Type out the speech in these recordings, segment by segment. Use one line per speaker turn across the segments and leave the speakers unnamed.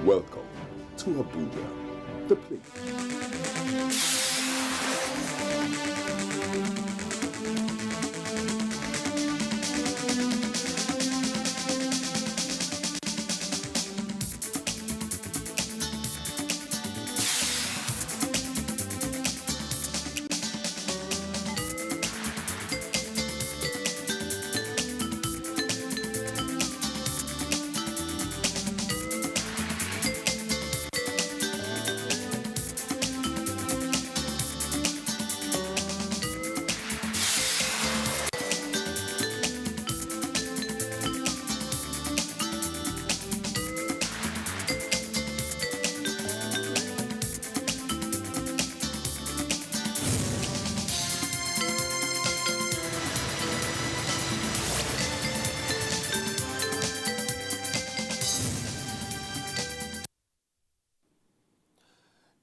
Welcome to Abuja, the place.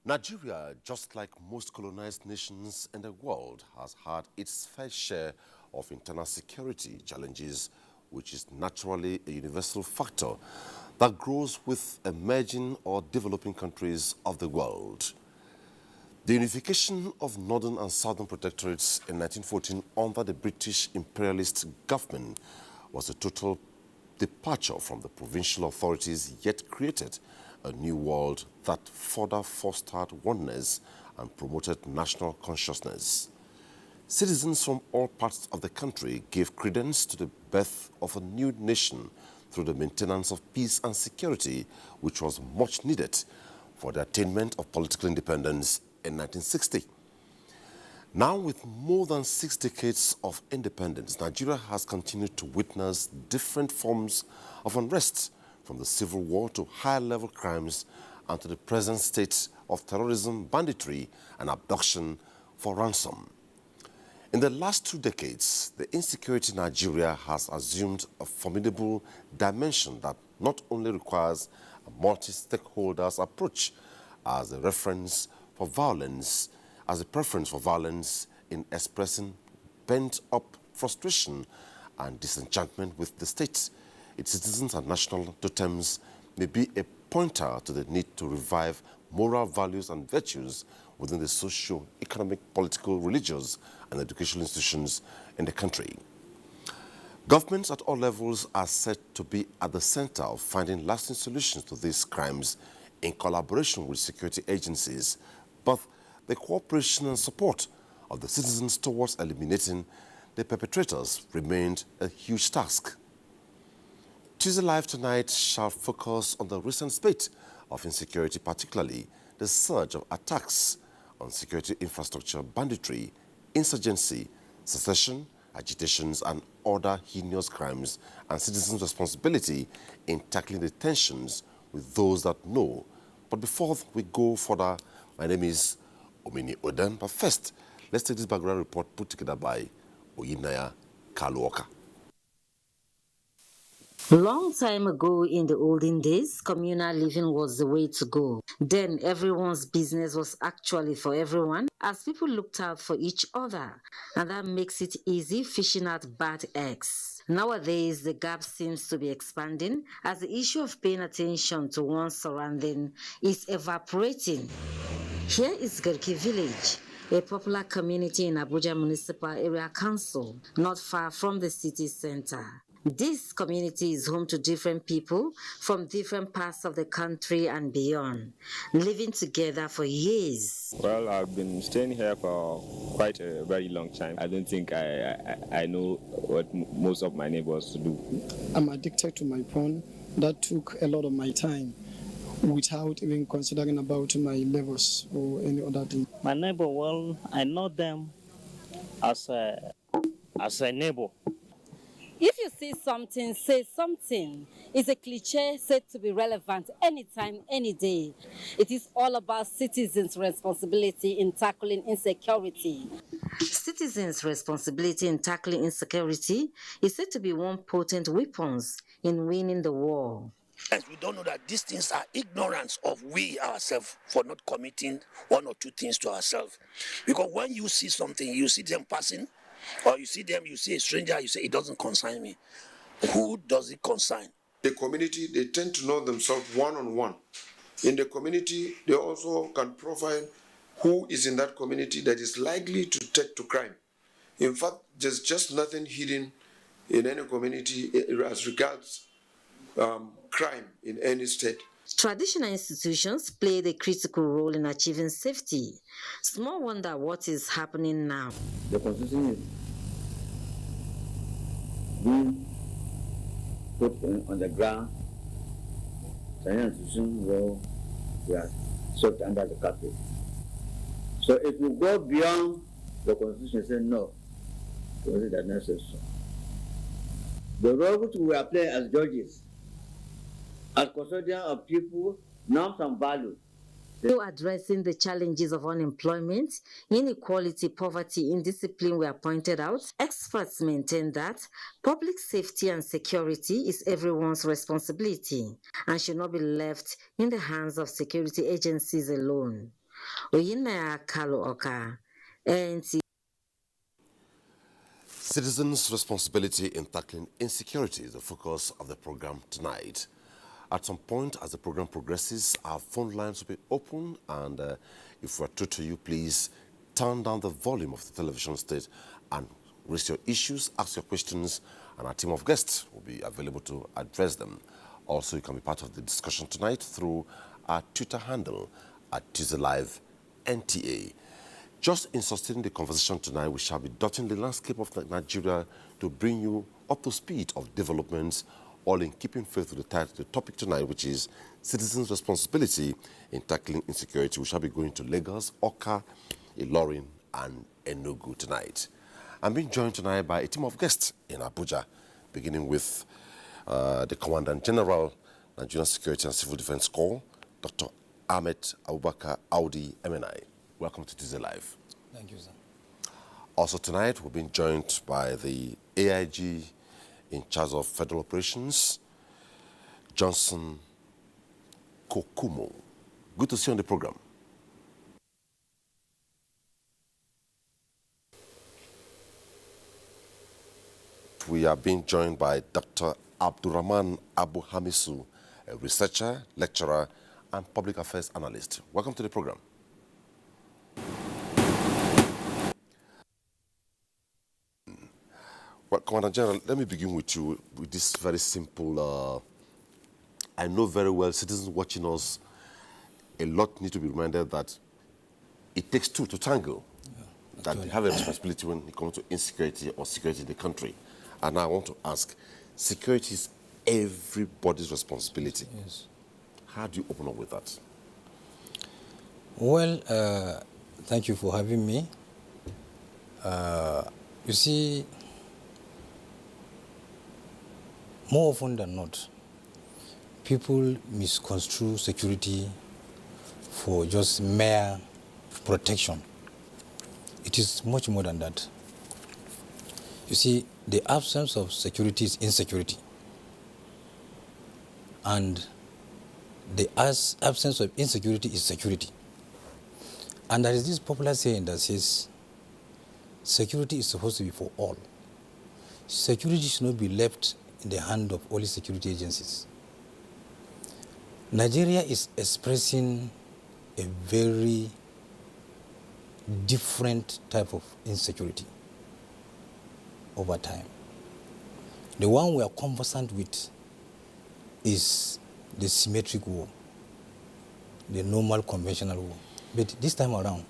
Nigeria, just like most colonized nations in the world, has had its fair share of internal security challenges, which is naturally a universal factor that grows with emerging or developing countries of the world. The unification of northern and southern protectorates in 1914 under the British imperialist government was a total departure from the provincial authorities, yet created a new world that further fostered oneness and promoted national consciousness. Citizens from all parts of the country gave credence to the birth of a new nation through the maintenance of peace and security, which was much needed for the attainment of political independence in 1960. Now, with more than 6 decades of independence, Nigeria has continued to witness different forms of unrest, from the civil war to high-level crimes and to the present state of terrorism, banditry, and abduction for ransom. In the last 2 decades, the insecurity in Nigeria has assumed a formidable dimension that not only requires a multi-stakeholders approach as a preference for violence in expressing pent-up frustration and disenchantment with the state, its citizens and national totems may be a pointer to the need to revive moral values and virtues within the socio-economic, political, religious, and educational institutions in the country. Governments at all levels are said to be at the center of finding lasting solutions to these crimes in collaboration with security agencies, but the cooperation and support of the citizens towards eliminating the perpetrators remained a huge task. Tuesday Live tonight shall focus on the recent spate of insecurity, particularly the surge of attacks on security infrastructure, banditry, insurgency, secession, agitations, and other heinous crimes, and citizens' responsibility in tackling the tensions with those that know. But before we go further, my name is Omini Oden. But first, let's take this background report put together by Oyinaya Kaluoka.
Long time ago in the olden days, communal living was the way to go. Then everyone's business was actually for everyone, as people looked out for each other, and that makes it easy fishing out bad eggs. Nowadays, the gap seems to be expanding as the issue of paying attention to one's surrounding is evaporating. Here is Garki Village, a popular community in Abuja Municipal Area Council, not far from the city center. This community is home to different people from different parts of the country and beyond, living together for years.
Well, I've been staying here for quite a very long time. I don't think I know what most of my neighbors do.
I'm addicted to my phone. That took a lot of my time without even considering about my neighbors or any other thing.
My neighbor, well, I know them as a neighbor.
If you see something, say something. It's a cliche said to be relevant anytime, any day. It is all about citizens' responsibility in tackling insecurity.
Citizens' responsibility in tackling insecurity is said to be one potent weapon in winning the war.
And we don't know that these things are ignorance of we ourselves for not committing one or two things to ourselves. Because when you see something, you see them passing, or you see them, you see a stranger, you say, it doesn't concern me. Who does it concern?
a community, they tend to know themselves one-on-one. In the community, they also can profile who is in that community that is likely to take to crime. In fact, there's just nothing hidden in any community as regards crime in any state.
Traditional institutions played a critical role in achieving safety. Small wonder what is happening now.
The constitution is being put on the ground. Traditional institutions will be swept under the carpet. So if we go beyond the constitution, say no, it does not say so. The role which we are playing as judges, as custodians of people, norms and values.
Through addressing the challenges of unemployment, inequality, poverty, indiscipline were pointed out, experts maintain that public safety and security is everyone's responsibility and should not be left in the hands of security agencies alone. Oyinaya Kalo Oka, NTA.
Citizens' responsibility in tackling insecurity is the focus of the program tonight. At some point, as the program progresses, our phone lines will be open, and if we're true to you, please turn down the volume of the television set and raise your issues, ask your questions, and our team of guests will be available to address them. Also, you can be part of the discussion tonight through our Twitter handle at Tuesday Live NTA. Just in sustaining the conversation tonight, we shall be dotting the landscape of Nigeria to bring you up to speed of developments, all in keeping faith with the topic tonight, which is citizens' responsibility in tackling insecurity. We shall be going to Lagos, Oka, Ilorin, and Enugu tonight. I'm being joined tonight by a team of guests in Abuja, beginning with the Commandant General, Nigerian Security and Civil Defense Corps, Dr. Ahmed Abubakar Audi, MNI. Welcome to Tuesday Live.
Thank you, sir.
Also tonight, we've been joined by the AIG in charge of federal operations, Johnson Kokumo. Good to see you on the program. We are being joined by Dr. Abdurrahman Abu Hamisu, a researcher, lecturer, and public affairs analyst. Welcome to the program. Well, Commander General, let me begin with you with this very simple. I know very well citizens watching us, a lot need to be reminded that it takes two to tango, that they have a responsibility when it comes to insecurity or security in the country. And I want to ask, security is everybody's responsibility.
Yes.
How do you open up with that?
Well, thank you for having me. You see, more often than not, people misconstrue security for just mere protection. It is much more than that. You see, the absence of security is insecurity. And the absence of insecurity is security. And there is this popular saying that says, security is supposed to be for all. Security should not be left in the hand of only security agencies. Nigeria is expressing a very different type of insecurity over time. The one we are conversant with is the symmetric war, the normal conventional war. But this time around,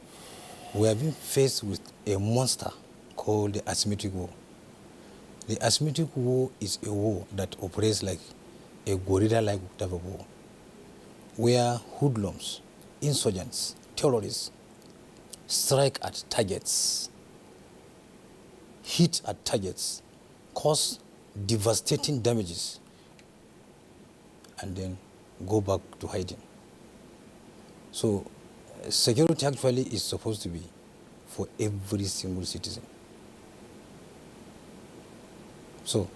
we have been faced with a monster called the asymmetric war. The asymmetric war is a war that operates like a guerrilla-like type of war, where hoodlums, insurgents, terrorists strike at targets, hit at targets, cause devastating damages, and then go back to hiding. So security actually is supposed to be for every single citizen. So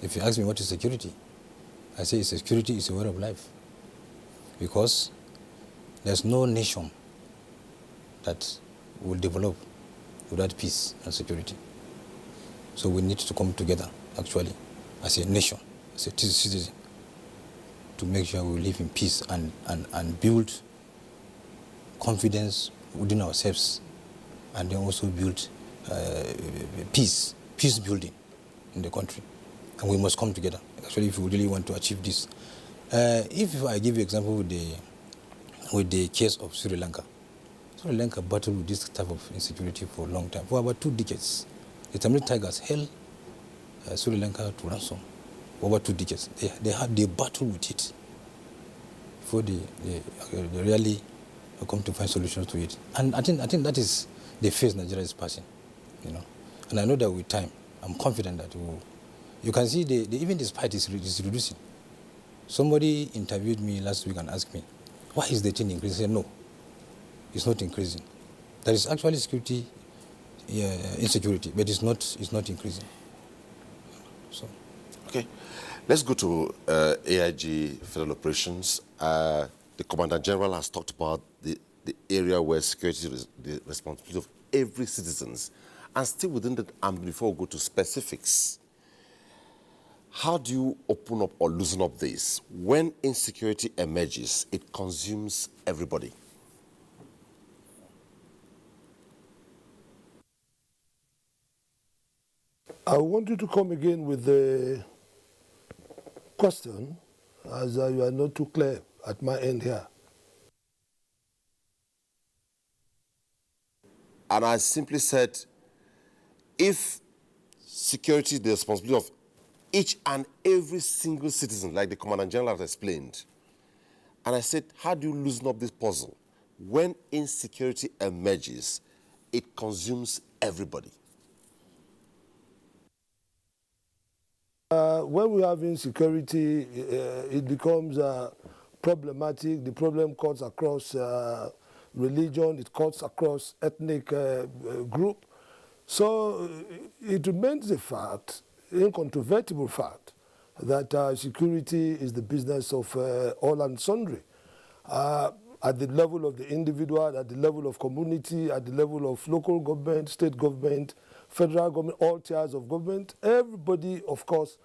if you ask me what is security, I say security is a way of life, because there's no nation that will develop without peace and security. So we need to come together, actually, as a nation, as a citizen, to make sure we live in peace and build confidence within ourselves, and then also build peace building in the country. And we must come together, actually, if we really want to achieve this. If I give you an example with the case of Sri Lanka. Sri Lanka battled with this type of insecurity for a long time, for about 2 decades. The Tamil Tigers held Sri Lanka to ransom for over 2 decades. They battled with it before they really come to find solutions to it. And I think that is the phase Nigeria is passing, you know. And I know that with time, I'm confident that you can see even the spite is reducing. Somebody interviewed me last week and asked me, why is the thing increasing? I said, no, it's not increasing. There is actually insecurity, but it's not increasing. So,
okay, let's go to AIG Federal Operations. The Commandant General has talked about the area where security is the responsibility of every citizen. And still within that, and before we go to specifics, how do you open up or loosen up this? When insecurity emerges, it consumes everybody.
I want you to come again with the question, as you are not too clear at my end here.
And I simply said, if security is the responsibility of each and every single citizen, like the Commandant General has explained, and I said, how do you loosen up this puzzle? When insecurity emerges, it consumes everybody.
When we have insecurity, it becomes problematic. The problem cuts across religion, it cuts across ethnic group. So it remains a fact, incontrovertible fact, that security is the business of all and sundry. At the level of the individual, at the level of community, at the level of local government, state government, federal government, all tiers of government, everybody, of course,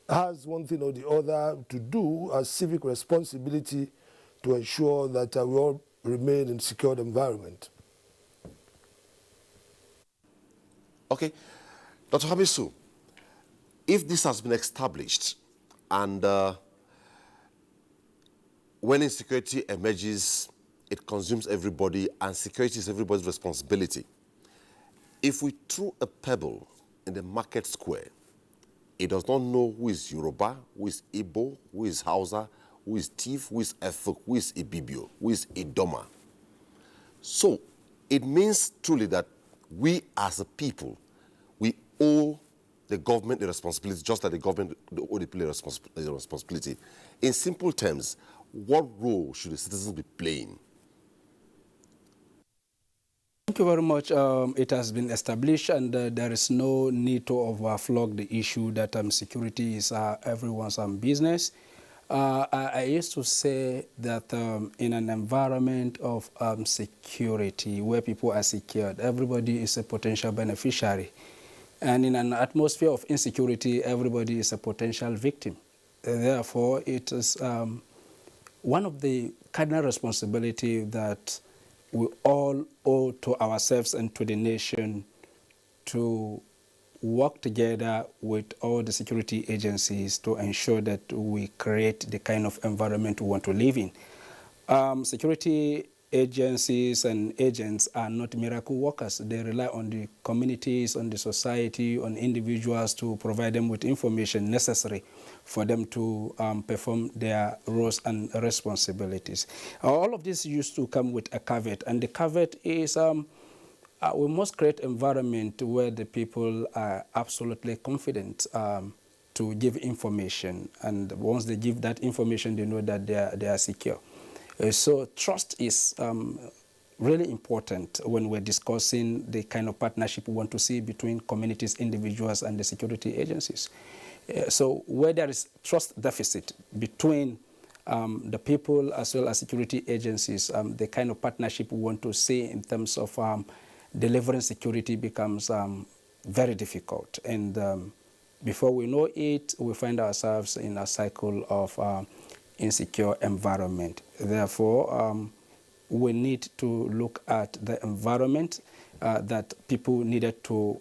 has one thing or the other to do as civic responsibility to ensure that we all remain in a secured environment.
Okay. Dr. Hamisu, if this has been established and when insecurity emerges, it consumes everybody and security is everybody's responsibility. If we throw a pebble in the market square, it does not know who is Yoruba, who is Igbo, who is Hausa, who is Tiv, who is Efuk, who is Ibibio, who is Idoma. So it means truly that we as a people, we owe the government the responsibility, just like the government owe the people the responsibility. In simple terms, what role should the citizens be playing?
Thank you very much. It has been established, and there is no need to overflog the issue that security is everyone's business. I used to say that in an environment of security, where people are secured, everybody is a potential beneficiary. And in an atmosphere of insecurity, everybody is a potential victim. Therefore, it is one of the cardinal responsibilities that we all owe to ourselves and to the nation to work together with all the security agencies to ensure that we create the kind of environment we want to live in. Security agencies and agents are not miracle workers. They rely on the communities, on the society, on individuals to provide them with information necessary for them to perform their roles and responsibilities. All of this used to come with a caveat, and the caveat is we must create an environment where the people are absolutely confident to give information, and once they give that information, they know that they are secure. So trust is really important when we're discussing the kind of partnership we want to see between communities, individuals, and the security agencies. So where there is trust deficit between the people as well as security agencies, the kind of partnership we want to see in terms of delivering security becomes very difficult. And before we know it, we find ourselves in a cycle of insecure environment. Therefore, we need to look at the environment that people needed to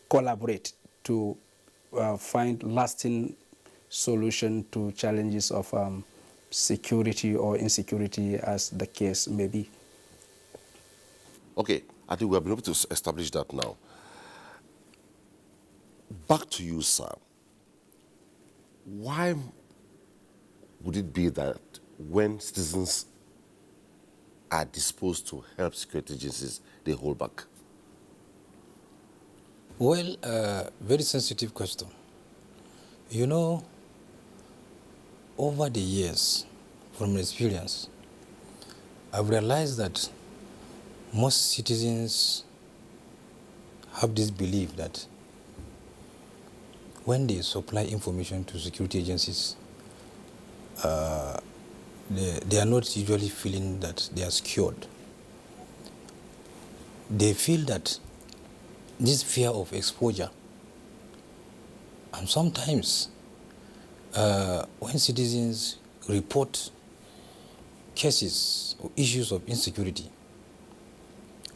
collaborate to find lasting solution to challenges of security or insecurity, as the case may be.
Okay, I think we have been able to establish that now. Back to you, sir. Why would it be that when citizens are disposed to help security agencies, they hold back?
Well, very sensitive question. You know, over the years, from experience, I've realized that most citizens have this belief that when they supply information to security agencies, they are not usually feeling that they are secured. They feel that this fear of exposure, and sometimes when citizens report cases or issues of insecurity,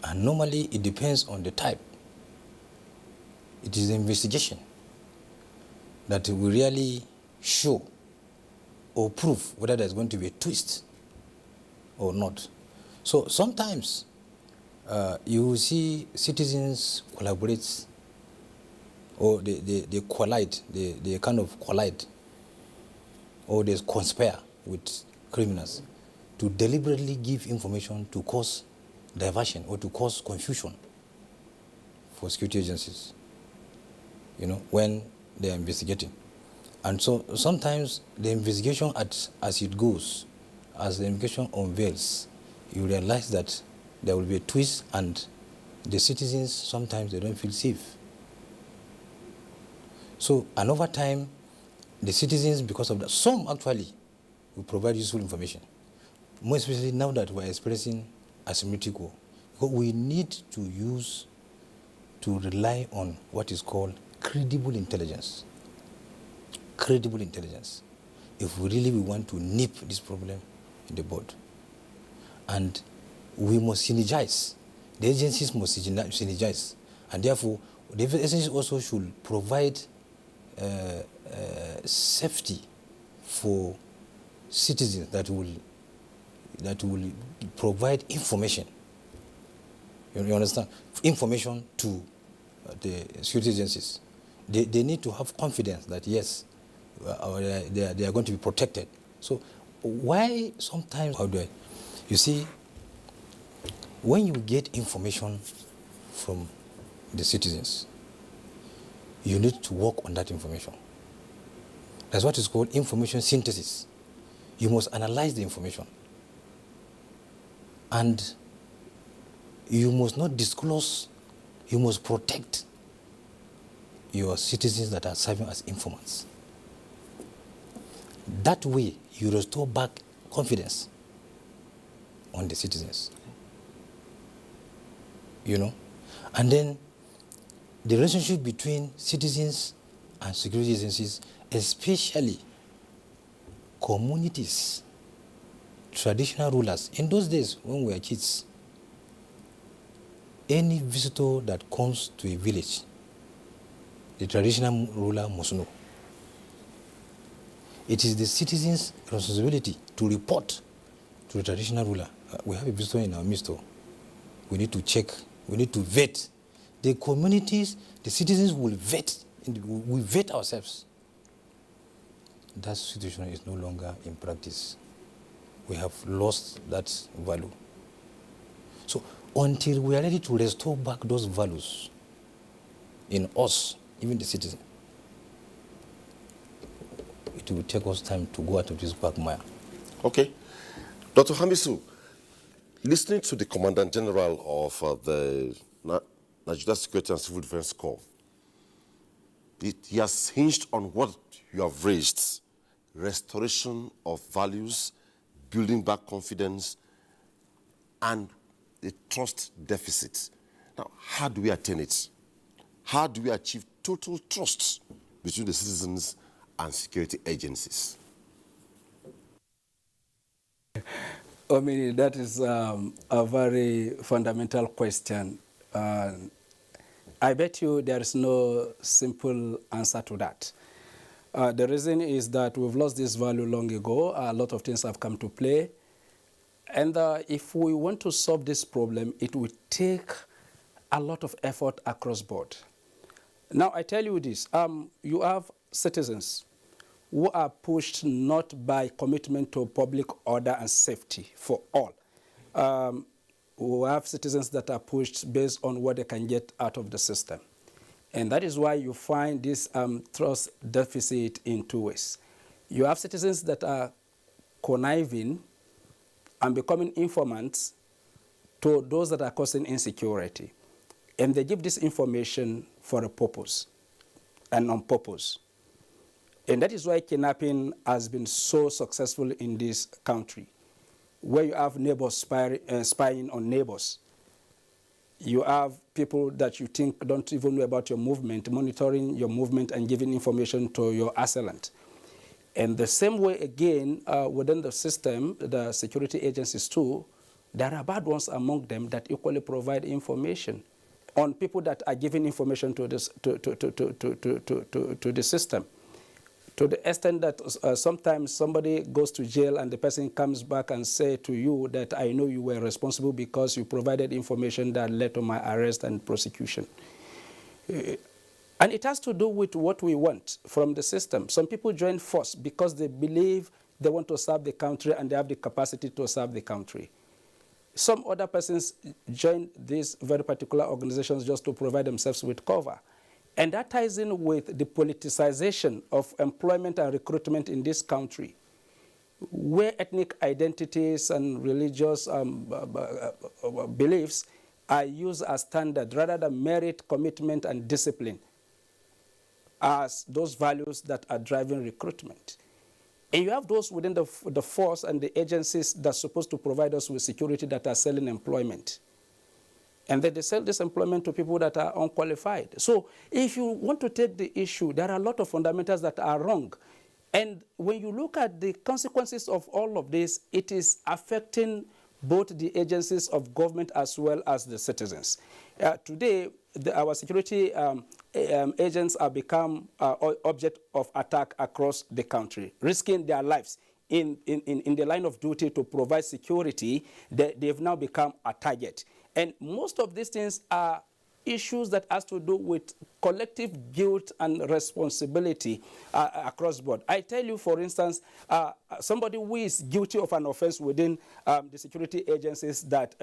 and normally it depends on the type. It is the investigation that will really show or prove whether there's going to be a twist or not. So sometimes you will see citizens collaborate, or they collide, they kind of collide, or they conspire with criminals to deliberately give information to cause diversion or to cause confusion for security agencies, you know, when they are investigating. And so sometimes the investigation, as it goes, as the investigation unveils, you realize that there will be a twist, and the citizens, sometimes they don't feel safe. So, and over time, the citizens, because of that, some actually will provide useful information. More especially now that we're experiencing asymmetric war, because we need to rely on what is called credible intelligence. Credible intelligence, if we really want to nip this problem in the bud. And we must synergize. The agencies must synergize. And therefore, the agencies also should provide safety for citizens that will provide information. You understand? Information to the security agencies. They need to have confidence that, yes, they are going to be protected. So why sometimes, you see, when you get information from the citizens, you need to work on that information. That's what is called information synthesis. You must analyze the information. And you must not disclose, you must protect your citizens that are serving as informants. That way, you restore back confidence on the citizens. You know? And then the relationship between citizens and security agencies, especially communities, traditional rulers. In those days, when we were kids, any visitor that comes to a village, the traditional ruler must know. It is the citizens' responsibility to report to the traditional ruler. We have a visitor in our midst. We need to check. We need to vet. The communities, the citizens will vet. We vet ourselves. That situation is no longer in practice. We have lost that value. So until we are ready to restore back those values in us, even the citizen, it will take us time to go out of this quagmire.
Okay. Dr. Hamisu, listening to the Commandant General of the Nigeria Security and Civil Defense Corps, he has hinged on what you have raised: restoration of values, building back confidence, and the trust deficit. Now, how do we attain it? How do we achieve total trust between the citizens and security agencies?
I mean, that is a very fundamental question. I bet you there is no simple answer to that. The reason is that we've lost this value long ago. A lot of things have come to play. And if we want to solve this problem, it will take a lot of effort across board. Now, I tell you this. You have citizens who are pushed not by commitment to public order and safety for all. We have citizens that are pushed based on what they can get out of the system. And that is why you find this trust deficit in two ways. You have citizens that are conniving and becoming informants to those that are causing insecurity. And they give this information for a purpose and on purpose. And that is why kidnapping has been so successful in this country, where you have neighbors spying on neighbors. You have people that you think don't even know about your movement, monitoring your movement and giving information to your assailant. And the same way, again, within the system, the security agencies too, there are bad ones among them that equally provide information on people that are giving information to this, to the system. To the extent that sometimes somebody goes to jail and the person comes back and say to you that I know you were responsible because you provided information that led to my arrest and prosecution. And it has to do with what we want from the system. Some people join force because they believe they want to serve the country and they have the capacity to serve the country. Some other persons join these very particular organizations just to provide themselves with cover. And that ties in with the politicization of employment and recruitment in this country, where ethnic identities and religious beliefs are used as standard rather than merit, commitment, and discipline as those values that are driving recruitment. And you have those within the force and the agencies that are supposed to provide us with security that are selling employment. And then they sell this employment to people that are unqualified. So if you want to take the issue, there are a lot of fundamentals that are wrong. And when you look at the consequences of all of this, it is affecting both the agencies of government as well as the citizens. Today, our security agents have become object of attack across the country, risking their lives in the line of duty to provide security. They've now become a target. And most of these things are issues that has to do with collective guilt and responsibility across board. I tell you, for instance, somebody who is guilty of an offense within the security agencies that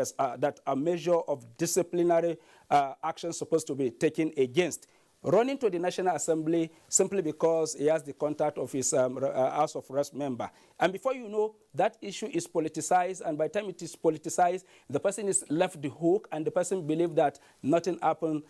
a measure of disciplinary action supposed to be taken against, running to the National Assembly simply because he has the contact of his House of Reps member. And before you know, that issue is politicized, and by the time it is politicized, the person is left the hook, and the person believes that nothing happened,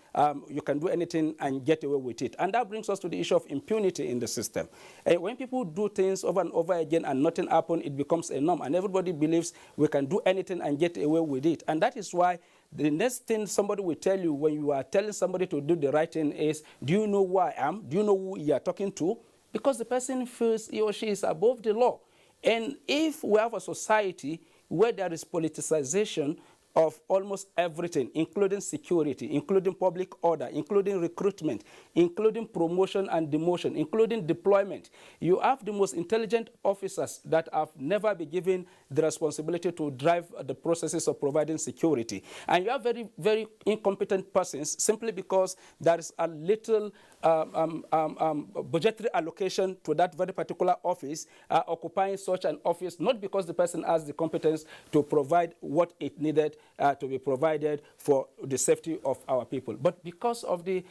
you can do anything and get away with it. And that brings us to the issue of impunity in the system. And when people do things over and over again and nothing happens, it becomes a norm, and everybody believes we can do anything and get away with it. And that is why the next thing somebody will tell you when you are telling somebody to do the right thing is, do you know who I am? Do you know who you are talking to? Because the person feels he or she is above the law. And if we have a society where there is politicization of almost everything, including security, including public order, including recruitment, including promotion and demotion, including deployment, you have the most intelligent officers that have never been given the responsibility to drive the processes of providing security. And you have very, very incompetent persons simply because there is a little budgetary allocation to that very particular office, occupying such an office, not because the person has the competence to provide what it needed to be provided for the safety of our people, but because of the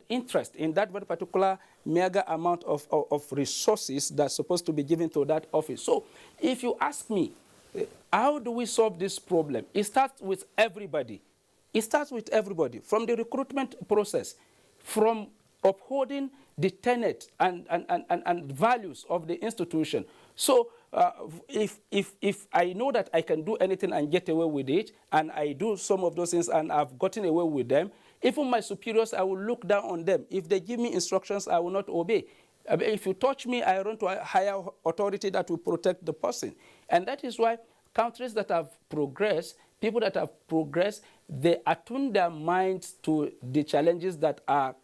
interest in that very particular mega amount of resources that's supposed to be given to that office. So if you ask me, how do we solve this problem? It starts with everybody. It starts with everybody, from the recruitment process, from upholding the tenet and values of the institution. So if I know that I can do anything and get away with it, and I do some of those things and I've gotten away with them, Even my superiors, I will look down on them. If they give me instructions, I will not obey. If you touch me, I run to a higher authority that will protect the person. And that is why countries that have progressed, people that have progressed, they attune their minds to the challenges that are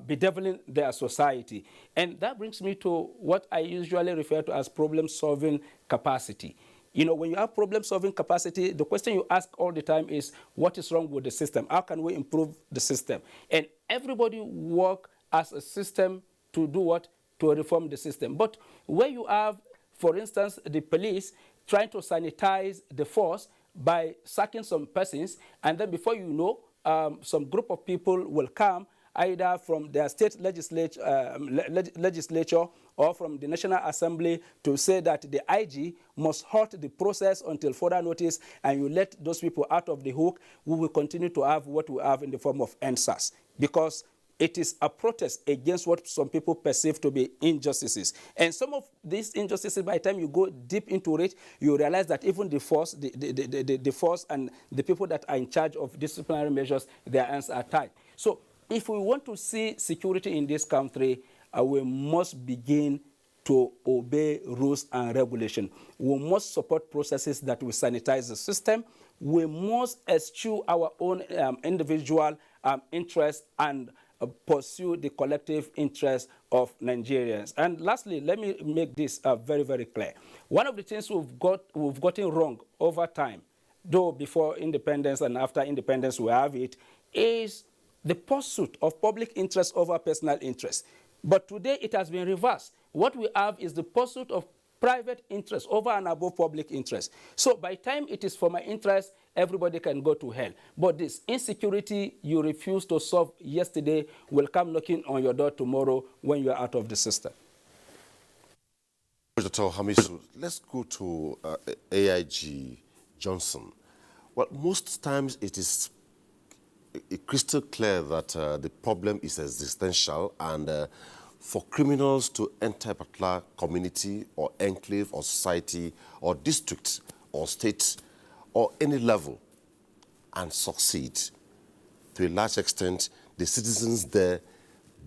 bedeviling their society. And that brings me to what I usually refer to as problem-solving capacity. You know, when you have problem-solving capacity, the question you ask all the time is, what is wrong with the system? How can we improve the system? And everybody work as a system to do what? To reform the system. But where you have, for instance, the police trying to sanitize the force by sacking some persons, and then before you know, some group of people will come either from their state legislature or from the National Assembly to say that the IG must halt the process until further notice, and you let those people out of the hook. We will continue to have what we have in the form of NSAS, because it is a protest against what some people perceive to be injustices. And some of these injustices, by the time you go deep into it, you realize that even the force, the force and the people that are in charge of disciplinary measures, their hands are tied. So if we want to see security in this country, we must begin to obey rules and regulation. We must support processes that will sanitize the system. We must eschew our own individual interests and pursue the collective interests of Nigerians. And lastly, let me make this very, very clear. One of the things we've gotten wrong over time, though before independence and after independence we have it, is the pursuit of public interest over personal interest. But today it has been reversed. What we have is the pursuit of private interest over and above public interest. So by the time it is for my interest, everybody can go to hell. But this insecurity you refuse to solve yesterday will come knocking on your door tomorrow when you are out of the system.
Dr. Hamisu, let's go to AIG Johnson. Well, most times it is crystal clear that the problem is existential, and for criminals to enter a particular community or enclave or society or district or state or any level and succeed, to a large extent, the citizens there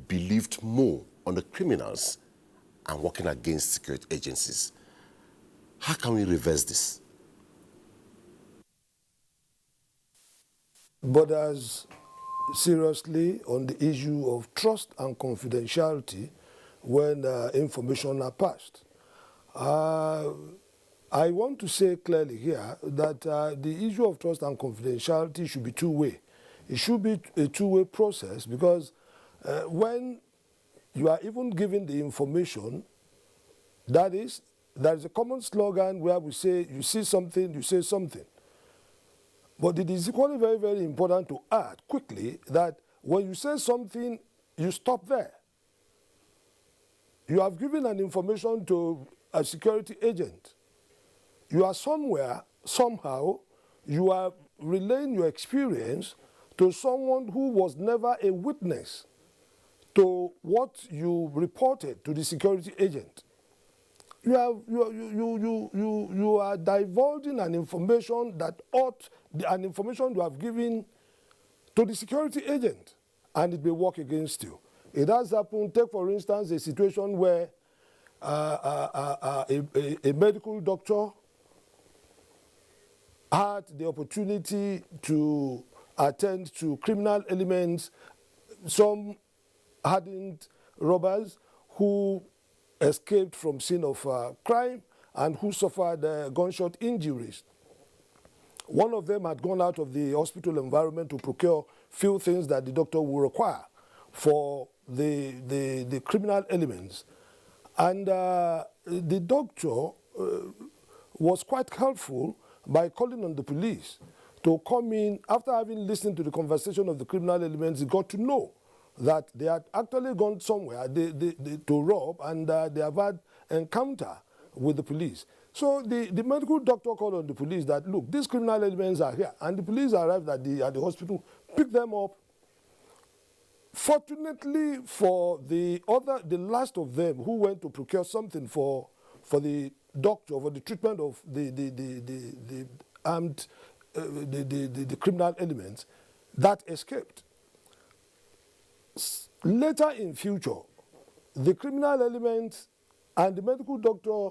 believed more on the criminals and working against security agencies. How can we reverse this?
But as seriously on the issue of trust and confidentiality when information are passed. I want to say clearly here that the issue of trust and confidentiality should be two-way. It should be a two-way process, because when you are even given the information, that is, there is a common slogan where we say, you see something, you say something. But it is equally very, very important to add quickly that when you say something, you stop there. You have given an information to a security agent. You are somewhere, somehow, you are relaying your experience to someone who was never a witness to what you reported to the security agent. You are divulging an information that an information you have given to the security agent, and it may work against you. It has happened. Take, for instance, a situation where a medical doctor had the opportunity to attend to criminal elements, some hardened robbers who escaped from scene of crime and who suffered gunshot injuries. One of them had gone out of the hospital environment to procure few things that the doctor will require for the criminal elements. And the doctor was quite helpful by calling on the police to come in. After having listened to the conversation of the criminal elements, he got to know that they had actually gone somewhere to rob, and they have had encounter with the police. So the medical doctor called on the police that, look, these criminal elements are here. And the police arrived at the hospital, picked them up. Fortunately for the last of them who went to procure something for the doctor, for the treatment of the armed the criminal elements that escaped. Later in future, the criminal elements and the medical doctor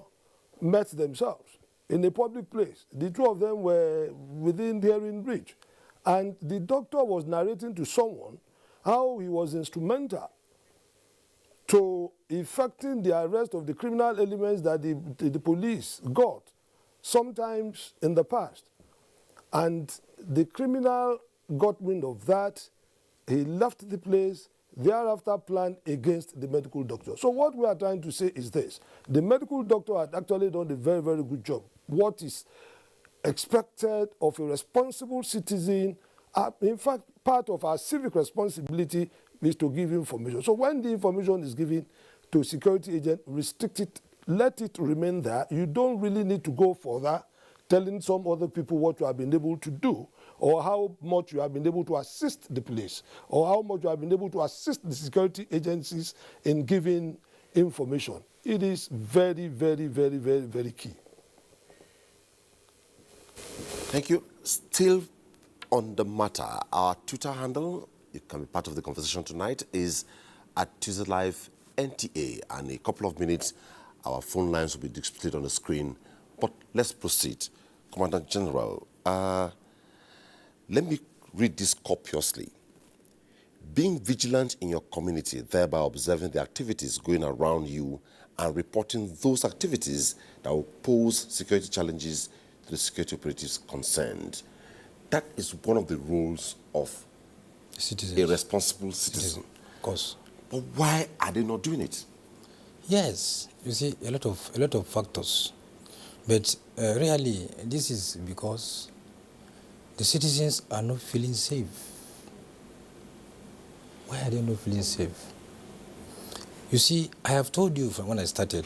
met themselves in a public place. The two of them were within hearing reach. And the doctor was narrating to someone how he was instrumental to effecting the arrest of the criminal elements that the police got sometimes in the past. And the criminal got wind of that. He left the place, thereafter planned against the medical doctor. So what we are trying to say is this. The medical doctor had actually done a very, very good job. What is expected of a responsible citizen, in fact, part of our civic responsibility is to give information. So when the information is given to a security agent, restrict it, let it remain there. You don't really need to go further, telling some other people what you have been able to do, or how much you have been able to assist the police, or how much you have been able to assist the security agencies in giving information. It is very, very, very, very, very key.
Thank you. Still on the matter, our Twitter handle, you can be part of the conversation tonight, is at Tuesday Live NTA. And in a couple of minutes, our phone lines will be displayed on the screen. But let's proceed. Commandant General, let me read this copiously. Being vigilant in your community, thereby observing the activities going around you and reporting those activities that will pose security challenges to the security operatives concerned. That is one of the roles of a responsible citizen.
Of course.
But why are they not doing it?
Yes, you see, a lot of factors. But really, this is because the citizens are not feeling safe. Why are they not feeling safe? You see, I have told you from when I started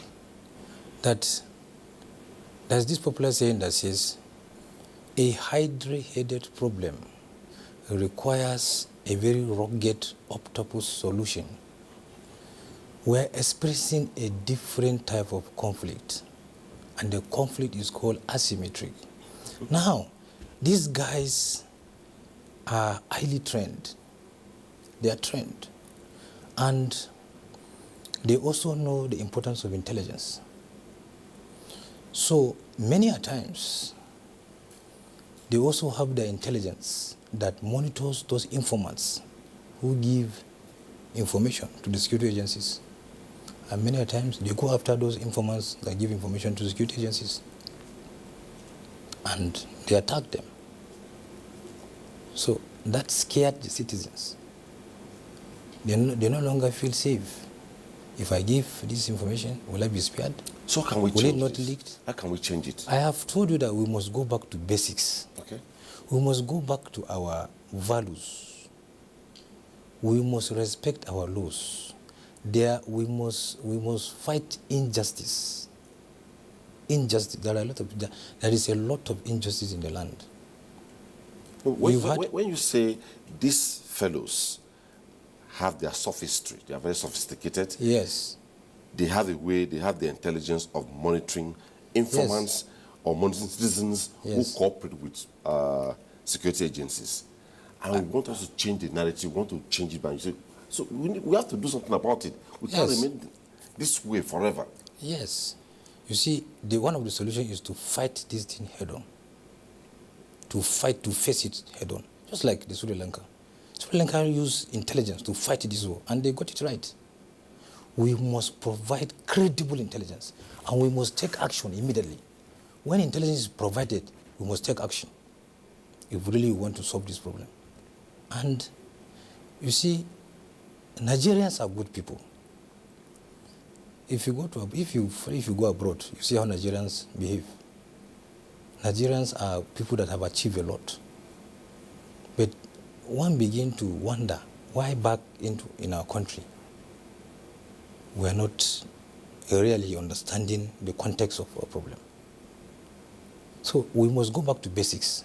that there's this popular saying that says, a hydra-headed problem requires a very rugged octopus solution. We're expressing a different type of conflict, and the conflict is called asymmetric. Now, these guys are highly trained. They are trained. And they also know the importance of intelligence. So many a times, they also have the intelligence that monitors those informants who give information to the security agencies. And many a times, they go after those informants that give information to the security agencies. And they attack them. So that scared the citizens. They no longer feel safe. If I give this information, will I be spared?
So can we
will
change
it not
this?
leaked?
How can we change it?
I have told you that we must go back to basics.
Okay.
We must go back to our values. We must respect our laws. We must fight injustice. Injustice. There is a lot of injustice in the land.
When you say these fellows have their sophistry, they are very sophisticated.
Yes.
They have a way, they have the intelligence of monitoring informants or monitoring citizens who cooperate with security agencies. And we want us to change the narrative, we want to change it by so we have to do something about it. We can't remain this way forever.
Yes. You see, one of the solutions is to fight this thing head on. To face it head on. Just like the Sri Lanka. Sri Lanka used intelligence to fight this war, and they got it right. We must provide credible intelligence, and we must take action immediately. When intelligence is provided, we must take action if really we want to solve this problem. And you see, Nigerians are good people. If you go abroad, you see how Nigerians behave. Nigerians are people that have achieved a lot. But one begin to wonder why back in our country we are not really understanding the context of our problem. So we must go back to basics.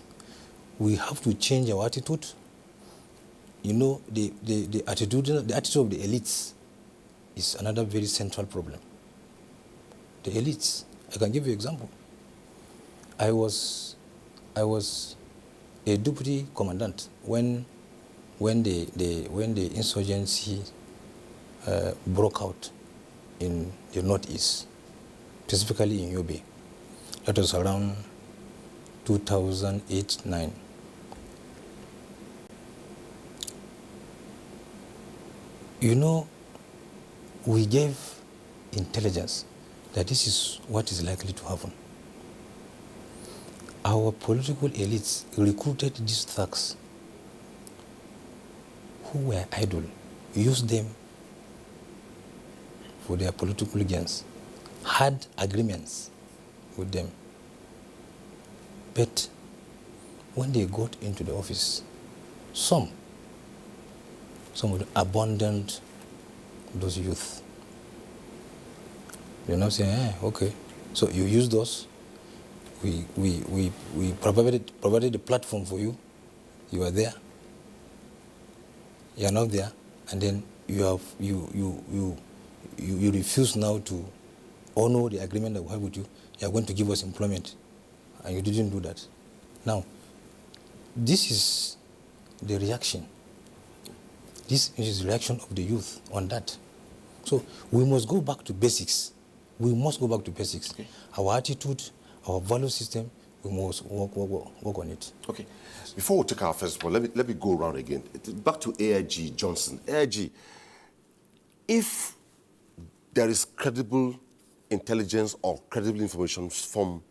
We have to change our attitude. You know, the attitude of the elites is another very central problem. The elites. I can give you an example. I was a deputy commandant when the insurgency broke out in the northeast, specifically in Yobe. That was around 2008-9. You know, we gave intelligence that this is what is likely to happen. Our political elites recruited these thugs who were idle, used them for their political gains, had agreements with them. But when they got into the office, some would abandon those youth. They're now saying, okay, so you use those, we provided the platform for you, you are there, you are not there, and then you refuse now to honor the agreement that we have with you. You are going to give us employment, and you didn't do that. Now, this is the reaction. This is the reaction of the youth on that. So we must go back to basics. We must go back to basics. Okay. Our attitude, our value system, we must work on it.
Okay. Before we take our first one, let me go around again. Back to AIG Johnson. AIG, if there is credible intelligence or credible information from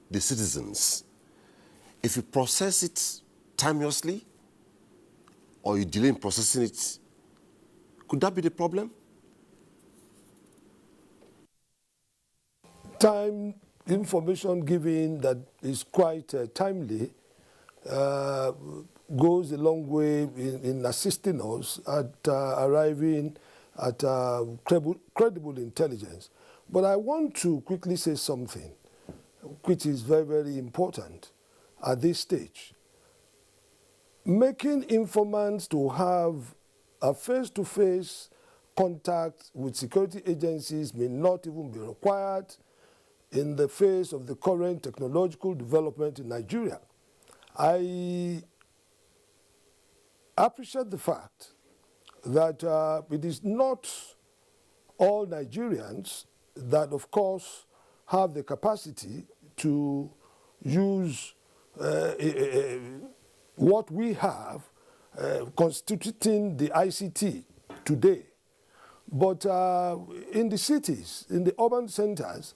the citizens, if you process it timelessly or you delay in processing it, could that be the problem?
Time information given that is quite timely goes a long way in assisting us at arriving at credible intelligence. But I want to quickly say something which is very, very important at this stage. Making informants to have a face-to-face contact with security agencies may not even be required in the face of the current technological development in Nigeria. I appreciate the fact that it is not all Nigerians that, of course, have the capacity to use what we have constituting the ICT today. But in the cities, in the urban centers,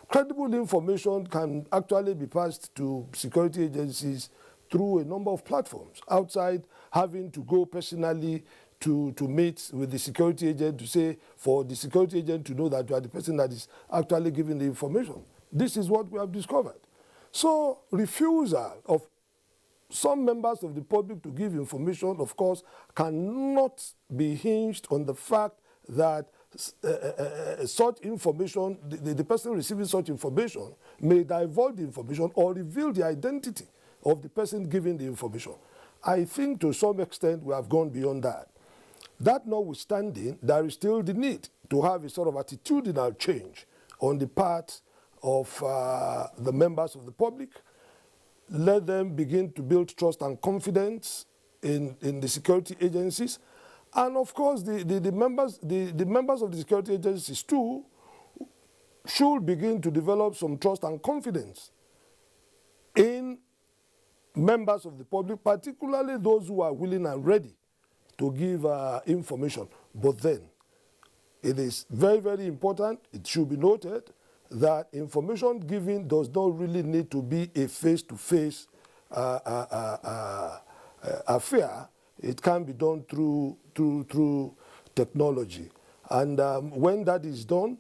credible information can actually be passed to security agencies through a number of platforms, outside having to go personally to meet with the security agent to say, for the security agent to know that you are the person that is actually giving the information. This is what we have discovered. So refusal of some members of the public to give information, of course, cannot be hinged on the fact that such information, the person receiving such information may divulge the information or reveal the identity of the person giving the information. I think to some extent we have gone beyond that. That notwithstanding, there is still the need to have a sort of attitudinal change on the part of the members of the public. Let them begin to build trust and confidence in the security agencies. And of course, the members of the security agencies too should begin to develop some trust and confidence in members of the public, particularly those who are willing and ready to give information. But then, it is very, very important, it should be noted, that information given does not really need to be a face-to-face affair. It can be done through technology. And when that is done,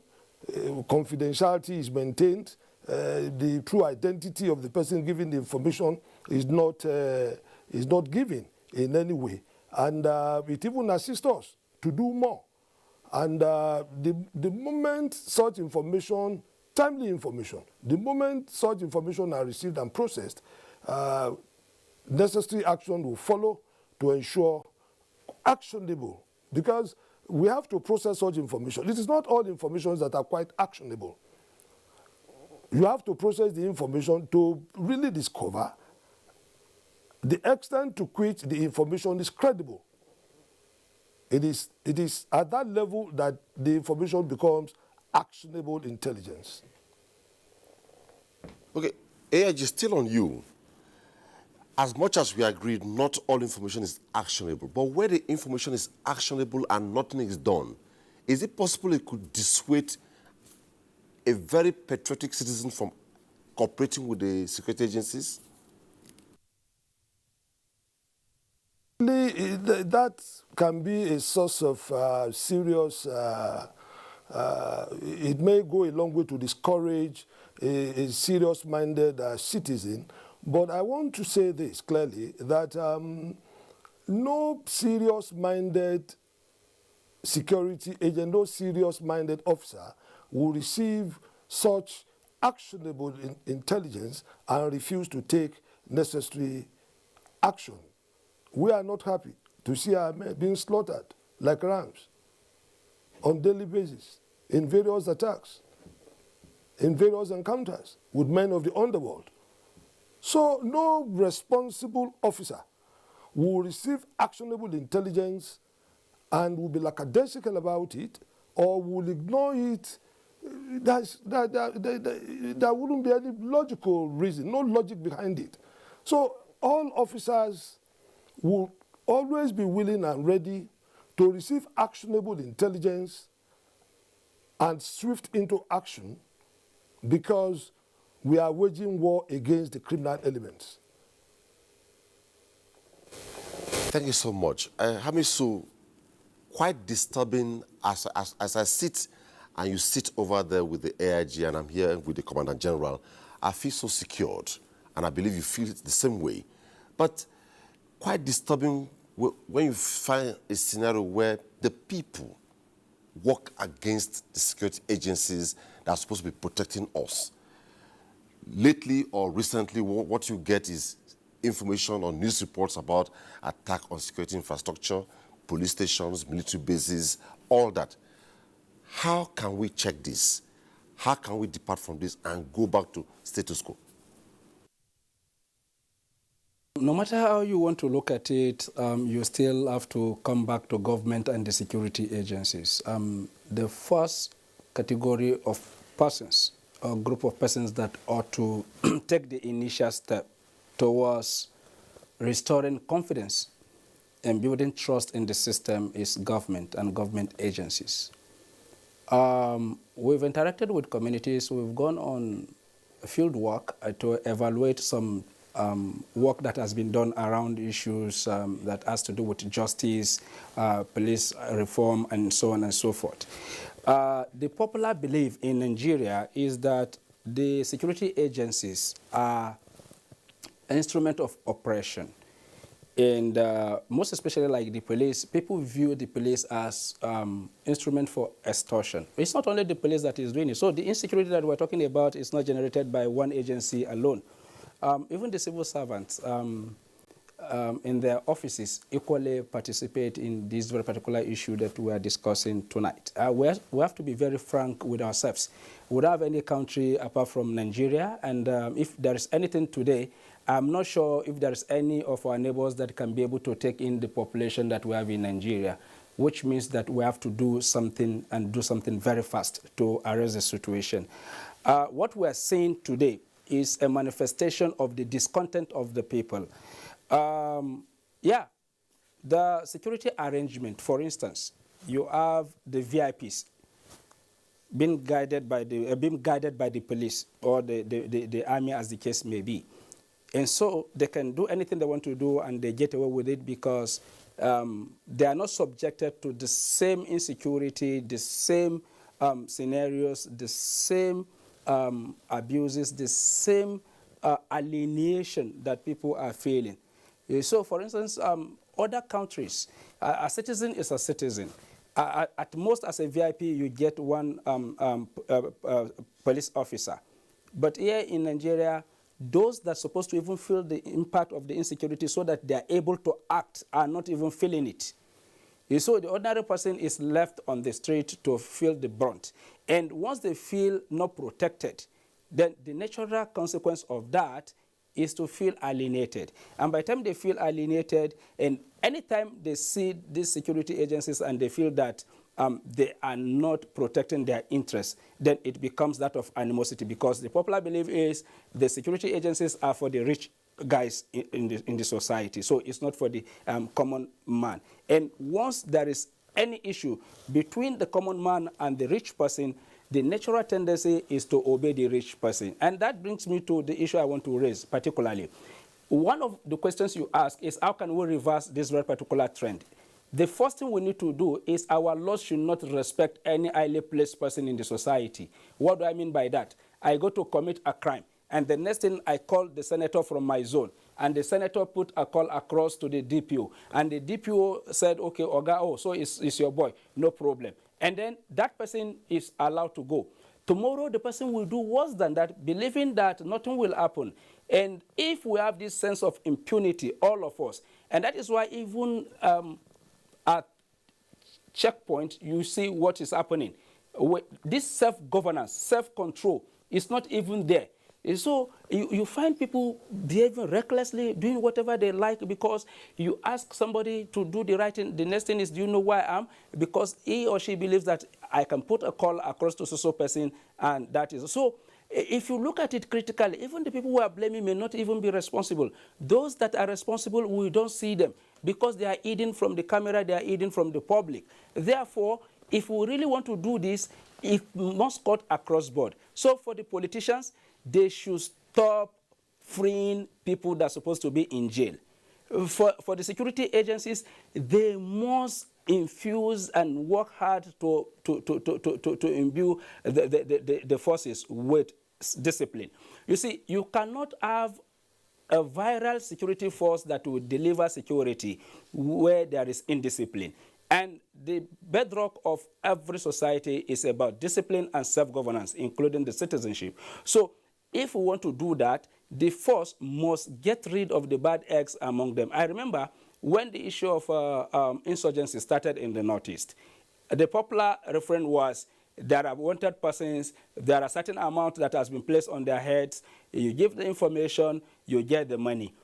confidentiality is maintained, the true identity of the person giving the information is not given in any way. And it even assists us to do more. And the moment such information, timely information, the moment such information are received and processed, necessary action will follow to ensure actionable, because we have to process such information. It is not all information that are quite actionable. You have to process the information to really discover The extent to which the information is credible. It is at that level that the information becomes actionable intelligence.
Okay, AIG, still on you. As much as we agreed, not all information is actionable, but where the information is actionable and nothing is done, is it possible it could dissuade a very patriotic citizen from cooperating with the security agencies?
That can be a source of serious, it may go a long way to discourage a serious-minded citizen. But I want to say this clearly, that no serious-minded security agent, no serious-minded officer will receive such actionable intelligence and refuse to take necessary action. We are not happy to see our men being slaughtered like rams on a daily basis in various attacks, in various encounters with men of the underworld. So no responsible officer will receive actionable intelligence and will be lackadaisical about it or will ignore it. There wouldn't be any logical reason, no logic behind it. So all officers will always be willing and ready to receive actionable intelligence and swift into action because we are waging war against the criminal elements.
Thank you so much. Hamisu, quite disturbing as I sit and you sit over there with the AIG and I'm here with the Commandant General, I feel so secured, and I believe you feel it the same way. But quite disturbing when you find a scenario where the people work against the security agencies that are supposed to be protecting us. Lately or recently, what you get is information or news reports about attack on security infrastructure, police stations, military bases, all that. How can we check this? How can we depart from this and go back to status quo?
No matter how you want to look at it, you still have to come back to government and the security agencies. The first category of persons, or group of persons that ought to take the initial step towards restoring confidence and building trust in the system is government and government agencies. We've interacted with communities. We've gone on field work to evaluate some work that has been done around issues that has to do with justice, police reform, and so on and so forth. The popular belief in Nigeria is that the security agencies are an instrument of oppression. And most especially like the police, people view the police as instrument for extortion. It's not only the police that is doing it. So the insecurity that we're talking about is not generated by one agency alone. Even the civil servants in their offices equally participate in this very particular issue that we are discussing tonight. We have to be very frank with ourselves. We don't have any country apart from Nigeria, and if there is anything today, I'm not sure if there is any of our neighbors that can be able to take in the population that we have in Nigeria, which means that we have to do something and do something very fast to arrest the situation. What we are seeing today is a manifestation of the discontent of the people. The security arrangement, for instance, you have the VIPs being guided by the police or the army, as the case may be. And so they can do anything they want to do and they get away with it because they are not subjected to the same insecurity, the same scenarios, the same abuses, the same alienation that people are feeling. So, for instance, other countries, a citizen is a citizen. At most, as a VIP, you get one police officer. But here in Nigeria, those that are supposed to even feel the impact of the insecurity so that they are able to act are not even feeling it. So the ordinary person is left on the street to feel the brunt. And once they feel not protected, then the natural consequence of that is to feel alienated. And by the time they feel alienated, and anytime they see these security agencies and they feel that they are not protecting their interests, then it becomes that of animosity, because the popular belief is the security agencies are for the rich guys in the society. So it's not for the common man. And once there is any issue between the common man and the rich person, the natural tendency is to obey the rich person. And that brings me to the issue I want to raise particularly. One of the questions you ask is, how can we reverse this very particular trend? The first thing we need to do is our laws should not respect any highly placed person in the society. What do I mean by that? I go to commit a crime, and the next thing I call the senator from my zone, and the senator put a call across to the DPO, and the DPO said, okay, Oga, oh, so it's your boy, no problem. And then that person is allowed to go. Tomorrow, the person will do worse than that, believing that nothing will happen. And if we have this sense of impunity, all of us, and that is why even at checkpoint, you see what is happening. This self-governance, self-control is not even there. And so you find people behaving recklessly, doing whatever they like, because you ask somebody to do the right thing. The next thing is, do you know where I am? Because he or she believes that I can put a call across to so person, and that is. So if you look at it critically, even the people who are blaming may not even be responsible. Those that are responsible, we don't see them, because they are hidden from the camera, they are hidden from the public. Therefore, if we really want to do this, it must cut across board. So for the politicians, they should stop freeing people that are supposed to be in jail. For the security agencies, they must infuse and work hard to imbue the forces with discipline. You see, you cannot have a viral security force that will deliver security where there is indiscipline. And the bedrock of every society is about discipline and self-governance, including the citizenship. So if we want to do that, the force must get rid of the bad eggs among them. I remember when the issue of insurgency started in the Northeast, the popular refrain was, there are wanted persons, there are certain amount that has been placed on their heads, you give the information, you get the money.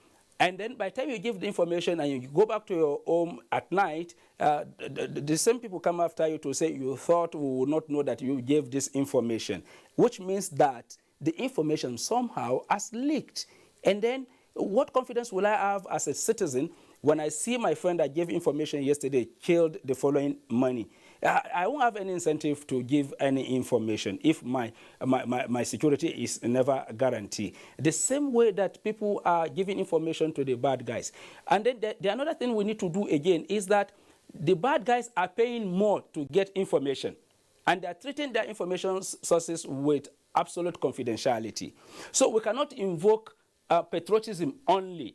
And then by the time you give the information and you go back to your home at night, the same people come after you to say, you thought we would not know that you gave this information, which means that the information somehow has leaked. And then what confidence will I have as a citizen when I see my friend that gave information yesterday killed the following money? I won't have any incentive to give any information if my security is never guaranteed. The same way that people are giving information to the bad guys. And then the another thing we need to do again is that the bad guys are paying more to get information, and they're treating their information sources with absolute confidentiality. So we cannot invoke patriotism only.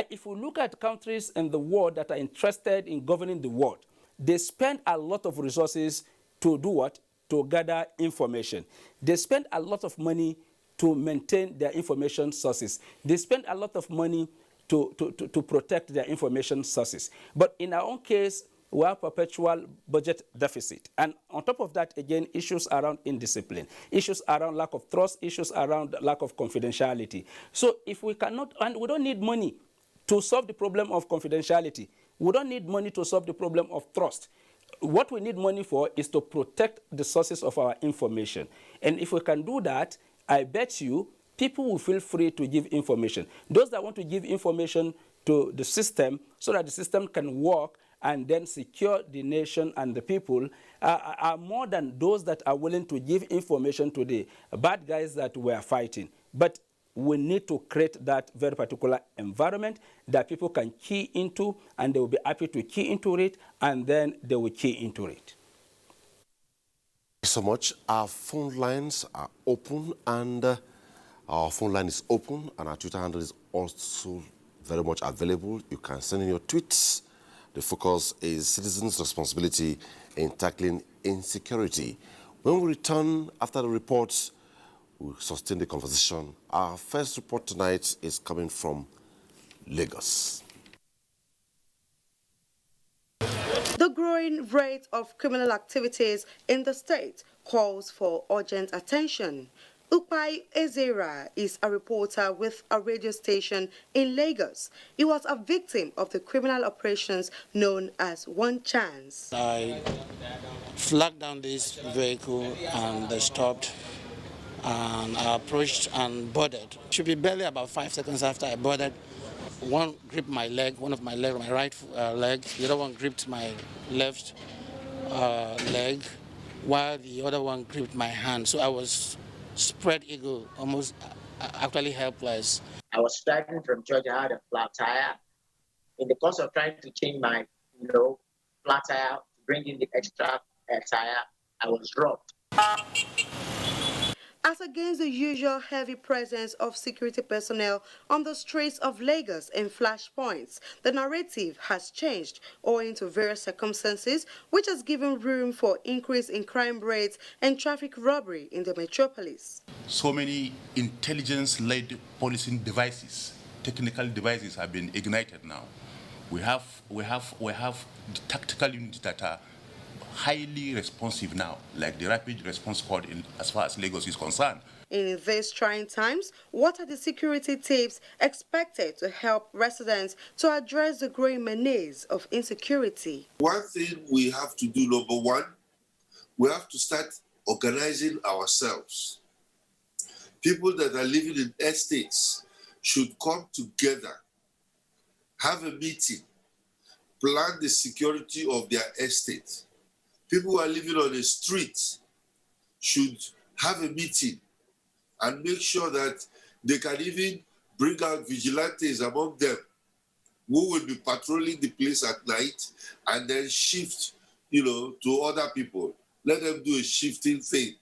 If we look at countries in the world that are interested in governing the world, they spend a lot of resources to do what? To gather information. They spend a lot of money to maintain their information sources. They spend a lot of money to protect their information sources. But in our own case, we have perpetual budget deficit. And on top of that, again, issues around indiscipline, issues around lack of trust, issues around lack of confidentiality. So if we cannot, and we don't need money to solve the problem of confidentiality. We don't need money to solve the problem of trust. What we need money for is to protect the sources of our information. And if we can do that, I bet you people will feel free to give information. Those that want to give information to the system so that the system can work and then secure the nation and the people are more than those that are willing to give information to the bad guys that we are fighting. But we need to create that very particular environment that people can key into, and they will be happy to key into it, and then they will key into it.
Thank you so much. Our phone lines are open, and our phone line is open, and our Twitter handle is also very much available. You can send in your tweets. The focus is citizens' responsibility in tackling insecurity. When we return after the reports, we'll sustain the conversation. Our first report tonight is coming from Lagos.
The growing rate of criminal activities in the state calls for urgent attention. Upai Ezera is a reporter with a radio station in Lagos. He was a victim of the criminal operations known as One Chance.
I flagged down this vehicle and they stopped, and I approached and boarded. Should be barely about 5 seconds after I boarded. One gripped my leg, my right leg. The other one gripped my left leg, while the other one gripped my hand. So I was spread eagle, almost actually helpless.
I was driving from Georgia. I had a flat tire. In the course of trying to change my, flat tire to bring in the extra tire, I was robbed.
As against the usual heavy presence of security personnel on the streets of Lagos in flashpoints, the narrative has changed owing to various circumstances, which has given room for increase in crime rates and traffic robbery in the metropolis.
So many intelligence-led policing devices, technical devices have been ignited now. We have the tactical units that are highly responsive now, like the Rapid Response Squad as far as Lagos is concerned.
In these trying times, what are the security tips expected to help residents to address the growing menace of insecurity?
One thing we have to do, number one, we have to start organizing ourselves. People that are living in estates should come together, have a meeting, plan the security of their estate. People who are living on the street should have a meeting and make sure that they can even bring out vigilantes among them who will be patrolling the place at night and then shift, to other people. Let them do a shifting thing.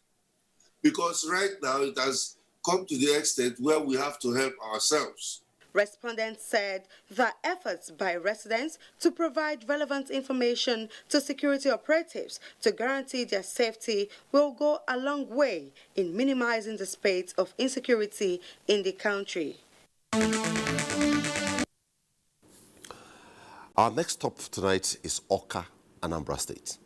Because right now it has come to the extent where we have to help ourselves.
Respondents said that efforts by residents to provide relevant information to security operatives to guarantee their safety will go a long way in minimizing the spate of insecurity in the country.
Our next stop tonight is Awka, Anambra State.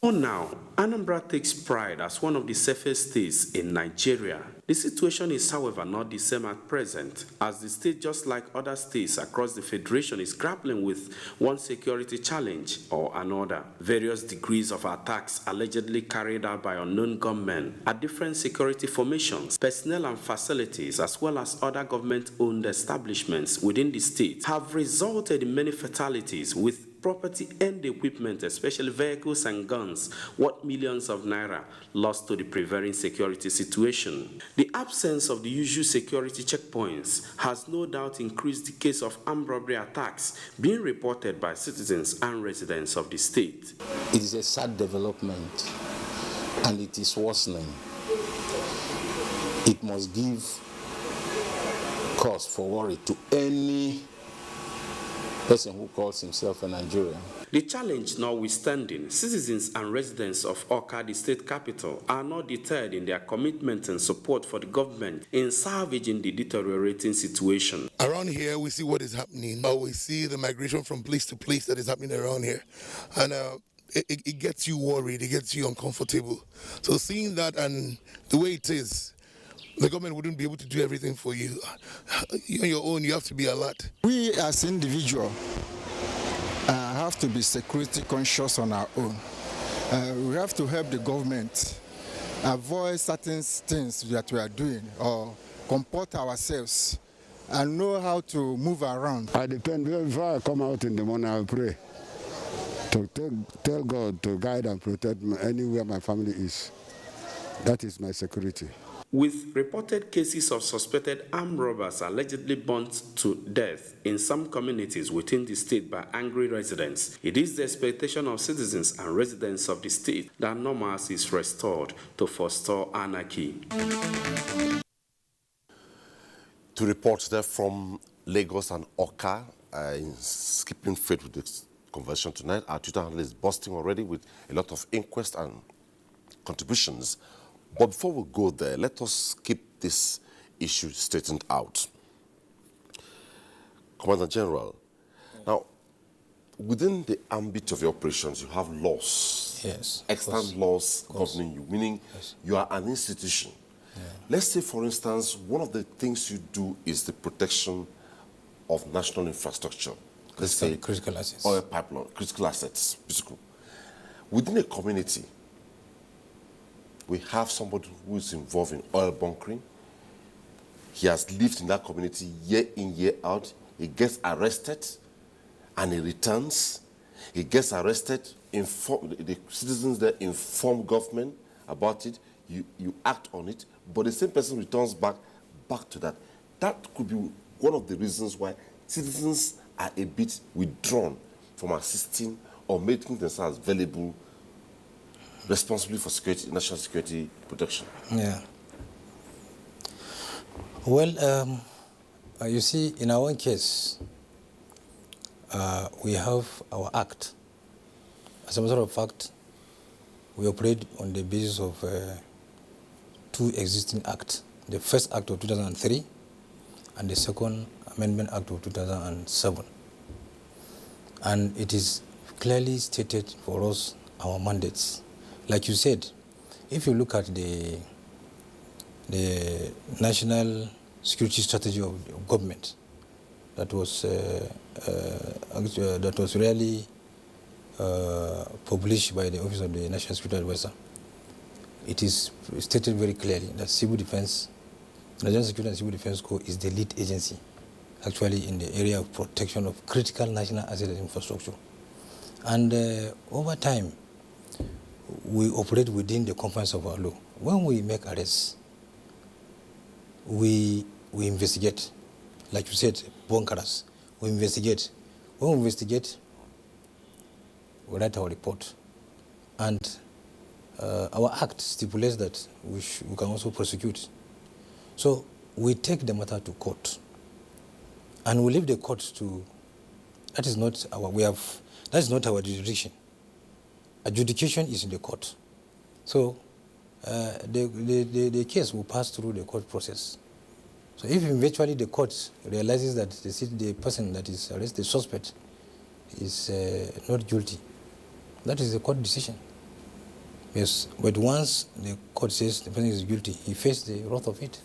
Now, Anambra takes pride as one of the safest states in Nigeria. The situation is, however, not the same at present, as the state, just like other states across the Federation, is grappling with one security challenge or another. Various degrees of attacks allegedly carried out by unknown gunmen at different security formations, personnel and facilities, as well as other government-owned establishments within the state, have resulted in many fatalities, with property and equipment, especially vehicles and guns, worth millions of naira lost to the prevailing security situation. The absence of the usual security checkpoints has no doubt increased the case of armed robbery attacks being reported by citizens and residents of the state.
It is a sad development and it is worsening. It must give cause for worry to any person who calls himself a Nigerian.
The challenge notwithstanding, citizens and residents of Awka, the state capital, are not deterred in their commitment and support for the government in salvaging the deteriorating situation.
Around here, we see what is happening. We see the migration from place to place that is happening around here. And it gets you worried, it gets you uncomfortable. So seeing that and the way it is, the government wouldn't be able to do everything for you. You on your own, you have to be alert.
We as individuals have to be security conscious on our own. We have to help the government avoid certain things that we are doing or comport ourselves and know how to move around.
I depend, before I come out in the morning, I pray to tell God to guide and protect me anywhere my family is. That is my security.
With reported cases of suspected armed robbers allegedly burnt to death in some communities within the state by angry residents, it is the expectation of citizens and residents of the state that normalcy is restored to forestall anarchy.
To report there from Lagos and Awka, skipping faith with this conversation tonight, our Twitter handle is busting already with a lot of inquest and contributions. But before we go there, let us keep this issue straightened out. Commander General, now, within the ambit of your operations, you have laws extant laws governing you, meaning you are an institution. Let's say, for instance, one of the things you do is the protection of national infrastructure. Let's say
critical assets.
Oil pipeline, critical assets. Physical. Within a community, we have somebody who is involved in oil bunkering. He has lived in that community year in, year out. He gets arrested and he returns. He gets arrested, the citizens there inform government about it, you act on it, but the same person returns back to that. That could be one of the reasons why citizens are a bit withdrawn from assisting or making themselves available responsibly for security, national security protection.
Yeah. Well, you see, in our own case, we have our act. As a matter of fact, we operate on the basis of two existing acts. The first act of 2003 and the second amendment act of 2007. And it is clearly stated for us our mandates. Like you said, if you look at the national security strategy of government that was really published by the Office of the National Security Advisor, it is stated very clearly that civil defense, Nigerian Security and Civil Defense Corps is the lead agency actually in the area of protection of critical national asset and infrastructure. And over time, we operate within the confines of our law. When we make arrests, we investigate. Like you said, bunkerers, we investigate. When we investigate, we write our report. And our act stipulates that we can also prosecute. So we take the matter to court. And we leave the court to, that is not our jurisdiction. Adjudication is in the court. So the case will pass through the court process. So if eventually the court realizes that the person that is arrested, the suspect, is not guilty, that is the court decision. Yes, but once the court says the person is guilty, he faces the wrath of it.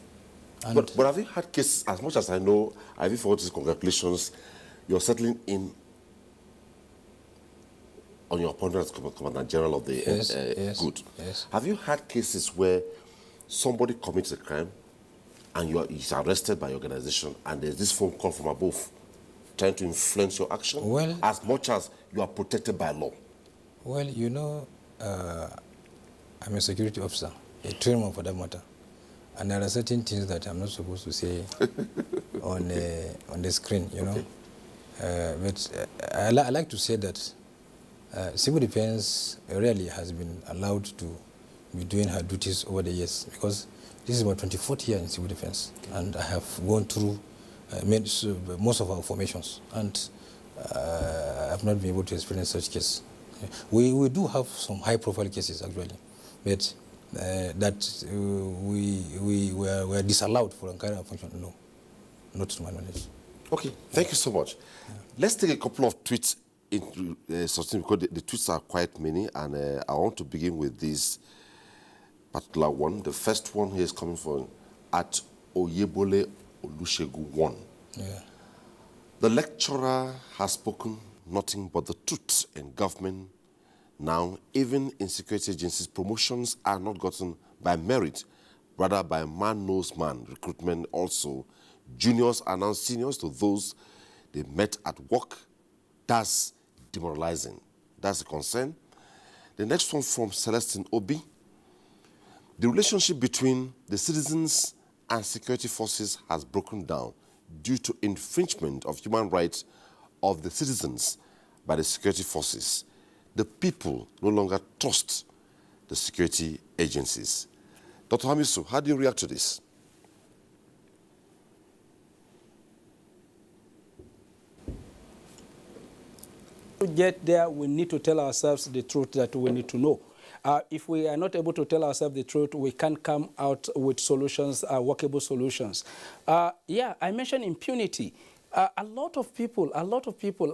And
but have you had cases, as much as I know, have you forgot this, congratulations, you're settling in on your appointment as Commander General of the Good.
Yes.
Have you had cases where somebody commits a crime and is arrested by your organization and there's this phone call from above trying to influence your action?
Well,
as much as you are protected by law.
Well, you know, I'm a security officer, a trainer for that matter. And there are certain things that I'm not supposed to say on the screen, you know. But I like to say that civil defense really has been allowed to be doing her duties over the years, because this is my 24th year in civil defense, and I have gone through most of our formations, and I have not been able to experience such cases. We do have some high-profile cases actually, but that we were disallowed for carrying a function. No, not to my knowledge.
Okay, thank you so much. Yeah. Let's take a couple of tweets into something, because the tweets are quite many, and I want to begin with this particular one. The first one here is coming from at Oyebole Olusegun 1.
Yeah.
The lecturer has spoken nothing but the truth in government. Now, even in security agencies, promotions are not gotten by merit, rather by man knows man recruitment. Also, juniors are now seniors to those they met at work. That's demoralizing. That's a concern. The next one from Celestine Obi. The relationship between the citizens and security forces has broken down due to infringement of human rights of the citizens by the security forces. The people no longer trust the security agencies. Dr. Hamisu, how do you react to this?
To get there, we need to tell ourselves the truth that we need to know. If we are not able to tell ourselves the truth, we can't come out with solutions, workable solutions. Yeah, I mentioned impunity. A lot of people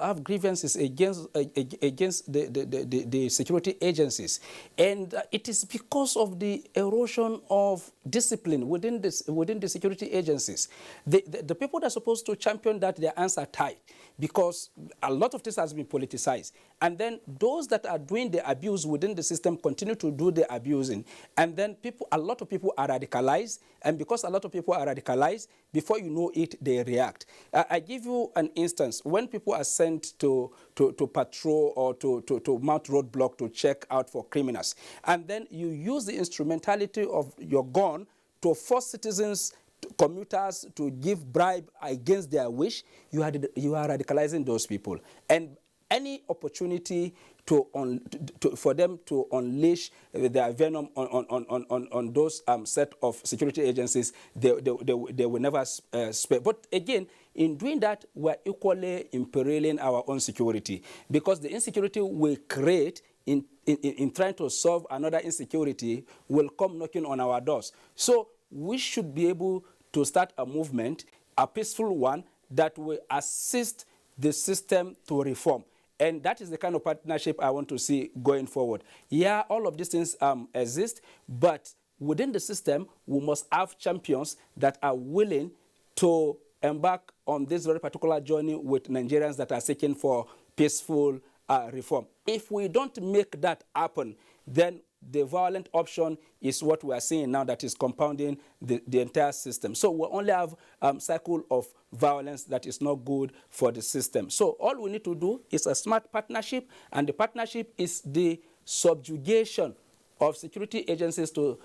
have grievances against the security agencies, and it is because of the erosion of discipline within the security agencies. The people that are supposed to champion that, their hands are tied, because a lot of this has been politicized, and then those that are doing the abuse within the system continue to do the abusing, and then a lot of people are radicalized, and because a lot of people are radicalized, before you know it, they react. I give you an instance. When people are sent to patrol or to mount roadblock to check out for criminals, and then you use the instrumentality of your gun to force citizens, commuters, to give bribe against their wish, you are radicalizing those people. And any opportunity for them to unleash their venom on those set of security agencies, they will never spare. But again, in doing that, we're equally imperiling our own security, because the insecurity we create in trying to solve another insecurity will come knocking on our doors. So we should be able to start a movement, a peaceful one, that will assist the system to reform. And that is the kind of partnership I want to see going forward. Yeah, all of these things exist, but within the system, we must have champions that are willing to embark on this very particular journey with Nigerians that are seeking for peaceful reform. If we don't make that happen, then the violent option is what we are seeing now, that is compounding the entire system. So we only have a cycle of violence that is not good for the system. So all we need to do is a smart partnership, and the partnership is the subjugation of security agencies to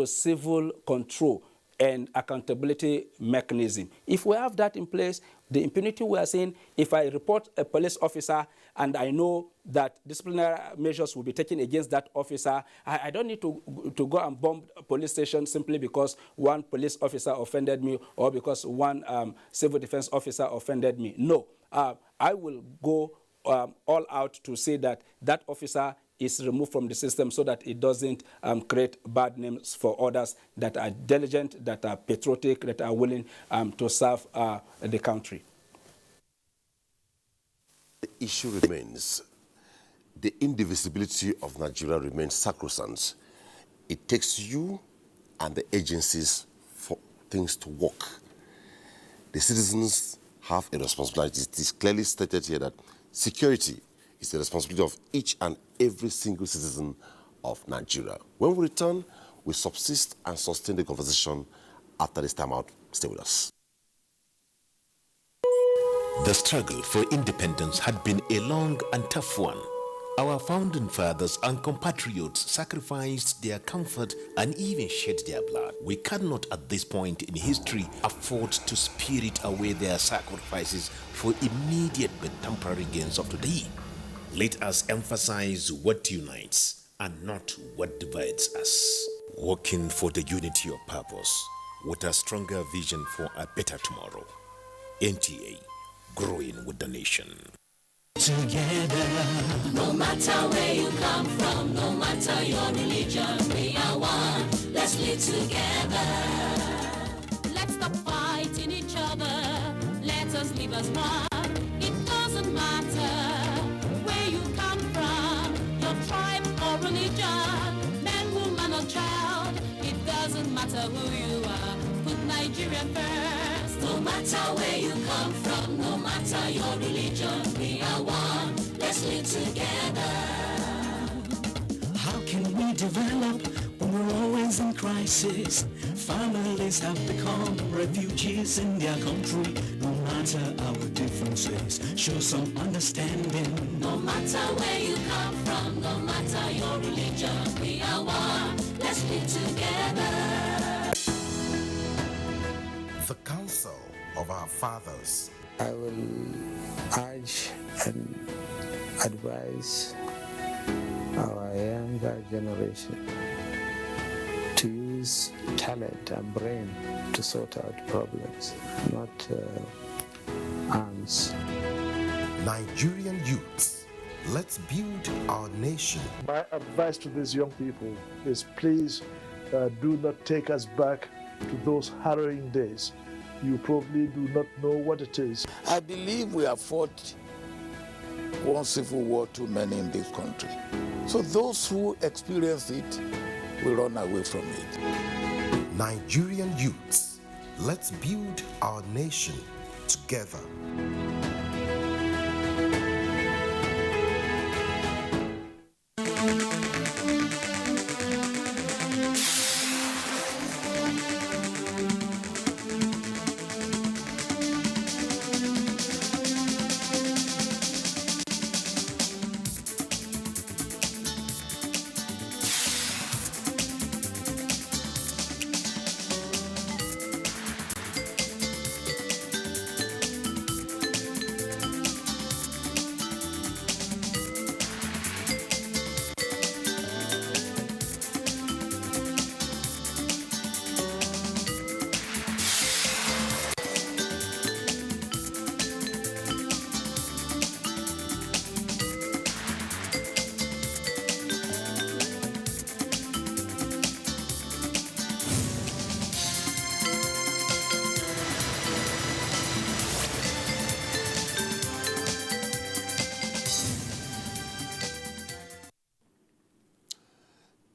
civil control and accountability mechanism. If we have that in place, the impunity we are seeing, if I report a police officer and I know that disciplinary measures will be taken against that officer, I don't need to go and bomb a police station simply because one police officer offended me or because one civil defense officer offended me. No, I will go all out to say that that officer is removed from the system so that it doesn't create bad names for others that are diligent, that are patriotic, that are willing to serve the country.
The issue remains. The indivisibility of Nigeria remains sacrosanct. It takes you and the agencies for things to work. The citizens have a responsibility. It is clearly stated here that security is the responsibility of each and every single citizen of Nigeria. When we return, we subsist and sustain the conversation after this time out. Stay with us.
The struggle for independence had been a long and tough one. Our founding fathers and compatriots sacrificed their comfort and even shed their blood. We cannot at this point in history afford to spirit away their sacrifices for immediate but temporary gains of today. Let us emphasize what unites and not what divides us. Working for the unity of purpose with a stronger vision for a better tomorrow. NTA, growing with the nation.
Together, no matter where you come from, no matter your religion, we are one. Let's live together. Let's stop fighting each other. Let us live as one. It doesn't matter where you come from, your tribe or religion, man, woman or child. It doesn't matter who you are. Put Nigeria first. No matter where you come from, no matter your religion, we are one. Let's live together.
How can we develop when we're always in crisis? Families have become refugees in their country. No matter our differences, show some understanding.
No matter where you come from, no matter your religion, we are one. Let's live together.
The counsel of our fathers.
I will urge and advise our younger generation to use talent and brain to sort out problems, not arms.
Nigerian youths, let's build our nation.
My advice to these young people is please do not take us back to those harrowing days you probably do not know what it is.
I believe we have fought one civil war too many in this country. So those who experience it will run away from it.
Nigerian youths, let's build our nation together.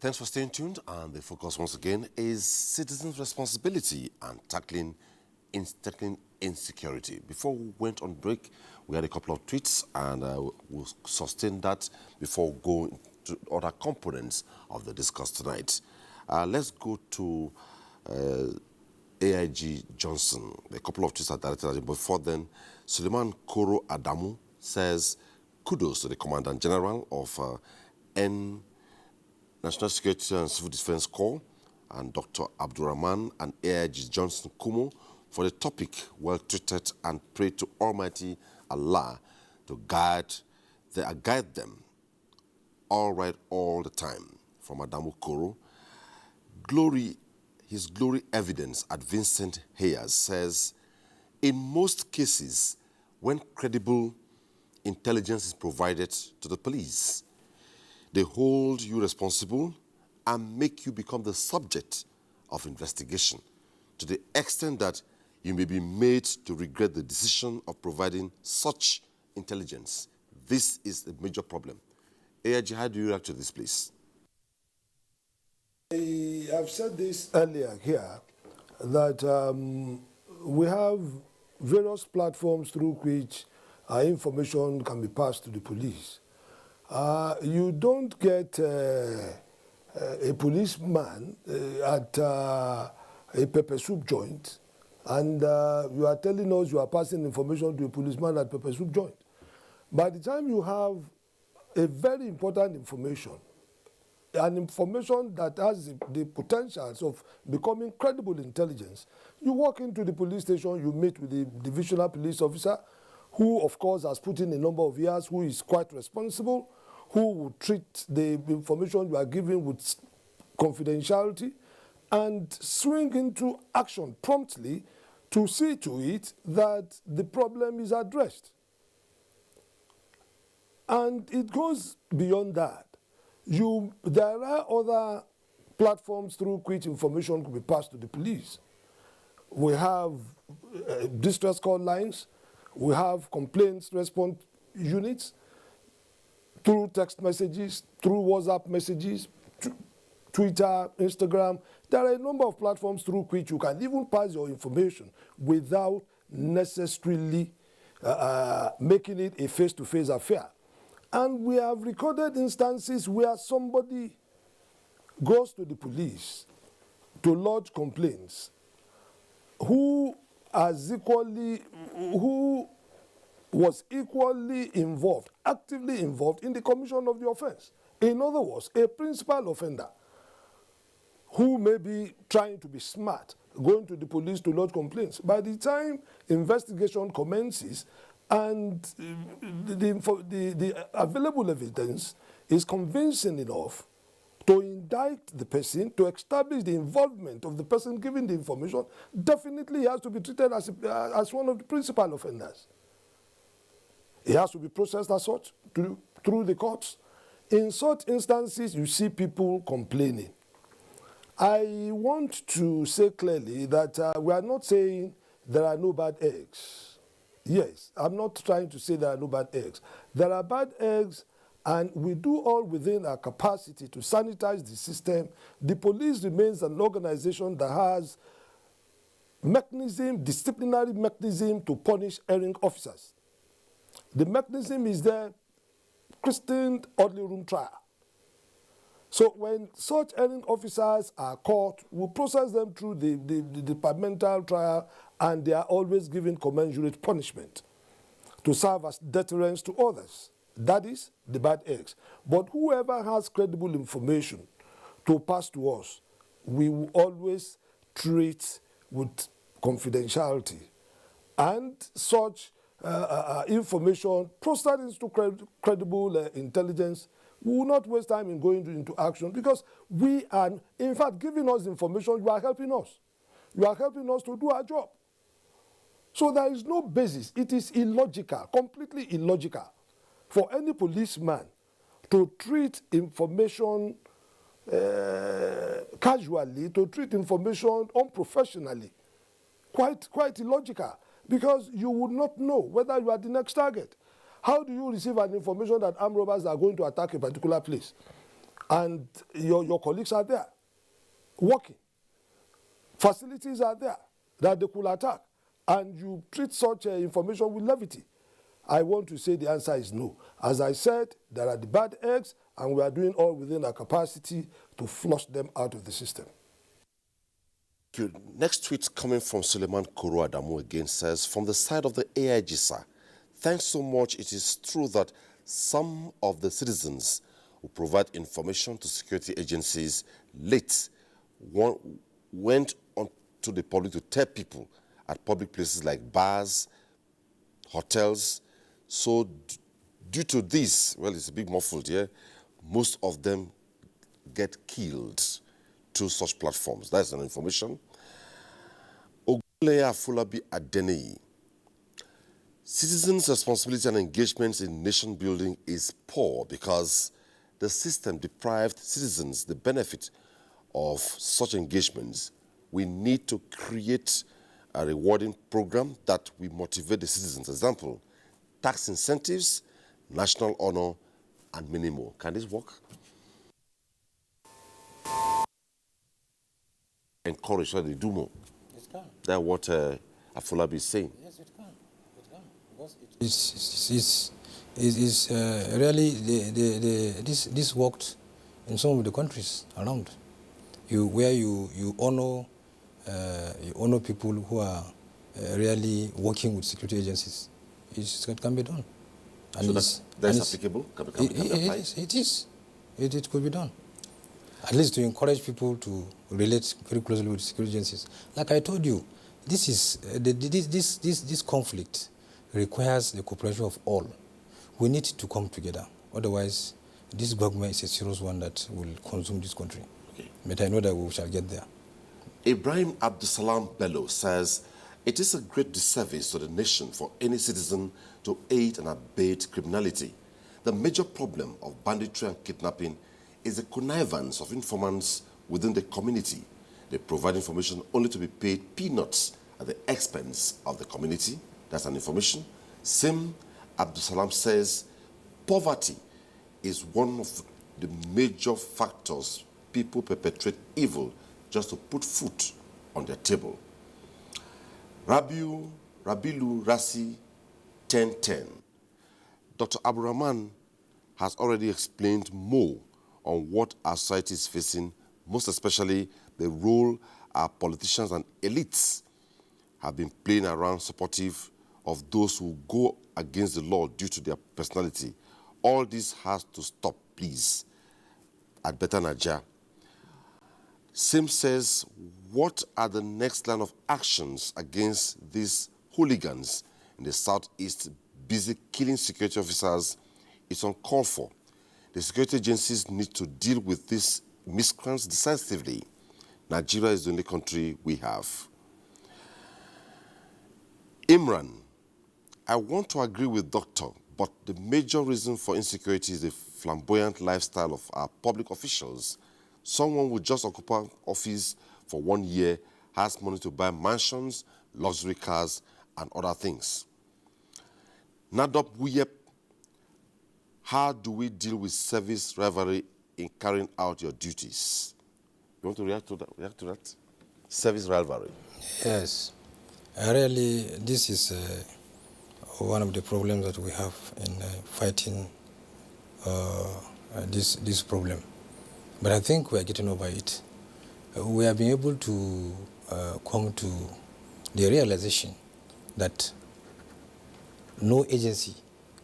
Thanks for staying tuned, and the focus once again is citizens' responsibility and tackling insecurity. Before we went on break, we had a couple of tweets, and we'll sustain that before going to other components of the discuss tonight. Let's go to AIG Johnson. A couple of tweets are directed at him. Before then, Suleiman Koro Adamu says, kudos to the Commandant General of National Security and Civil Defense Corps and Dr. Abdurrahman and AIG Johnson Kumo for the topic, well treated, and pray to Almighty Allah to guide them all right all the time. From Adamu Koro. His glory evidence at Vincent Hayes says, in most cases, when credible intelligence is provided to the police, they hold you responsible and make you become the subject of investigation to the extent that you may be made to regret the decision of providing such intelligence. This is a major problem. AIG, how do you react to this, please?
I've said this earlier here, that we have various platforms through which information can be passed to the police. You don't get a policeman at a pepper soup joint, and you are telling us you are passing information to a policeman at pepper soup joint. By the time you have a very important information, an information that has the potentials of becoming credible intelligence, you walk into the police station, you meet with the divisional police officer, who of course has put in a number of years, who is quite responsible, who will treat the information you are giving with confidentiality and swing into action promptly to see to it that the problem is addressed. And it goes beyond that. There are other platforms through which information could be passed to the police. We have distress call lines, we have complaints response units, through text messages, through WhatsApp messages, Twitter, Instagram. There are a number of platforms through which you can even pass your information without necessarily making it a face-to-face affair. And we have recorded instances where somebody goes to the police to lodge complaints who was equally involved, actively involved in the commission of the offense. In other words, a principal offender who may be trying to be smart, going to the police to lodge complaints. By the time investigation commences and the available evidence is convincing enough to indict the person, to establish the involvement of the person giving the information, definitely he has to be treated as one of the principal offenders. He has to be processed as such through the courts. In such instances, you see people complaining. I want to say clearly that we are not saying there are no bad eggs. Yes, I'm not trying to say there are no bad eggs. There are bad eggs, and we do all within our capacity to sanitize the system. The police remains an organization that has mechanism, disciplinary mechanism to punish erring officers. The mechanism is there, christened orderly room trial. So when such erring officers are caught, we process them through the departmental trial, and they are always given commensurate punishment to serve as deterrence to others. That is the bad eggs. But whoever has credible information to pass to us, we will always treat with confidentiality. And such information processed into credible intelligence, we will not waste time in going into action, because we are, in fact, giving us information, you are helping us. You are helping us to do our job. So there is no basis. It is illogical, completely illogical, for any policeman to treat information casually, to treat information unprofessionally. Quite illogical, because you would not know whether you are the next target. How do you receive an information that armed robbers are going to attack a particular place, and your colleagues are there working? Facilities are there that they could attack, and you treat such information with levity? I want to say the answer is no. As I said, there are the bad eggs, and we are doing all within our capacity to flush them out of the system.
Next tweet coming from Suleiman Koro Adamu again says, from the side of the AIG, sir, thanks so much. It is true that some of the citizens who provide information to security agencies late went on to the public to tell people at public places like bars, hotels. So due to this, well, it's a big muffled here, most of them get killed through such platforms. That's an information. Ogunleya Afolabi Adenei. Citizens' responsibility and engagement in nation building is poor because the system deprived citizens the benefit of such engagements. We need to create a rewarding program that will motivate the citizens. Example, tax incentives, national honor, and many more. Can this work? Encourage that they do more.
It can.
That's what Afolabi is saying.
Yes, it can. It can. Because it's really this worked in some of the countries around. Where you honor people who are really working with security agencies. It can be done. And
so that's applicable?
It is. It could be done. At least to encourage people to relate very closely with security agencies. Like I told you, this conflict requires the cooperation of all. We need to come together. Otherwise, this government is a serious one that will consume this country. Okay. But I know that we shall get there.
Ibrahim Abdusalam Bello says, it is a great disservice to the nation for any citizen to aid and abet criminality. The major problem of banditry and kidnapping is the connivance of informants within the community. They provide information only to be paid peanuts at the expense of the community. That's an information. Sim Abdusalam says, poverty is one of the major factors people perpetrate evil just to put food on their table. Rabilu Rasi 1010. Dr. Abdurrahman has already explained more on what our society is facing, most especially the role our politicians and elites have been playing around supportive of those who go against the law due to their personality. All this has to stop, please, at Better Nigeria. Sim says, what are the next line of actions against these hooligans in the southeast busy killing security officers? It's uncalled for. The security agencies need to deal with these miscreants decisively. Nigeria is the only country we have. Imran, I want to agree with Doctor, but the major reason for insecurity is the flamboyant lifestyle of our public officials. Someone who just occupy office for 1 year has money to buy mansions, luxury cars, and other things. Nadop Wuyep, how do we deal with service rivalry in carrying out your duties? You want to react to that? Service rivalry.
Yes. Really, this is one of the problems that we have in fighting this problem. But I think we are getting over it. We have been able to come to the realization that no agency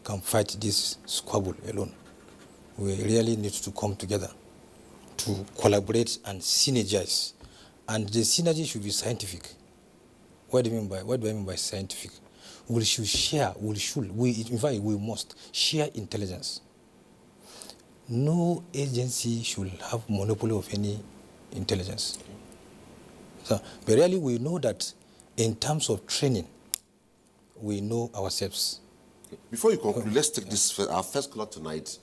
can fight this squabble alone. We really need to come together to collaborate and synergize. And the synergy should be scientific. What do I mean by scientific? We should share, in fact, we must share intelligence. No agency should have monopoly of any intelligence. So, but really we know that in terms of training, we know ourselves.
Before you conclude, let's take this. Our first caller tonight,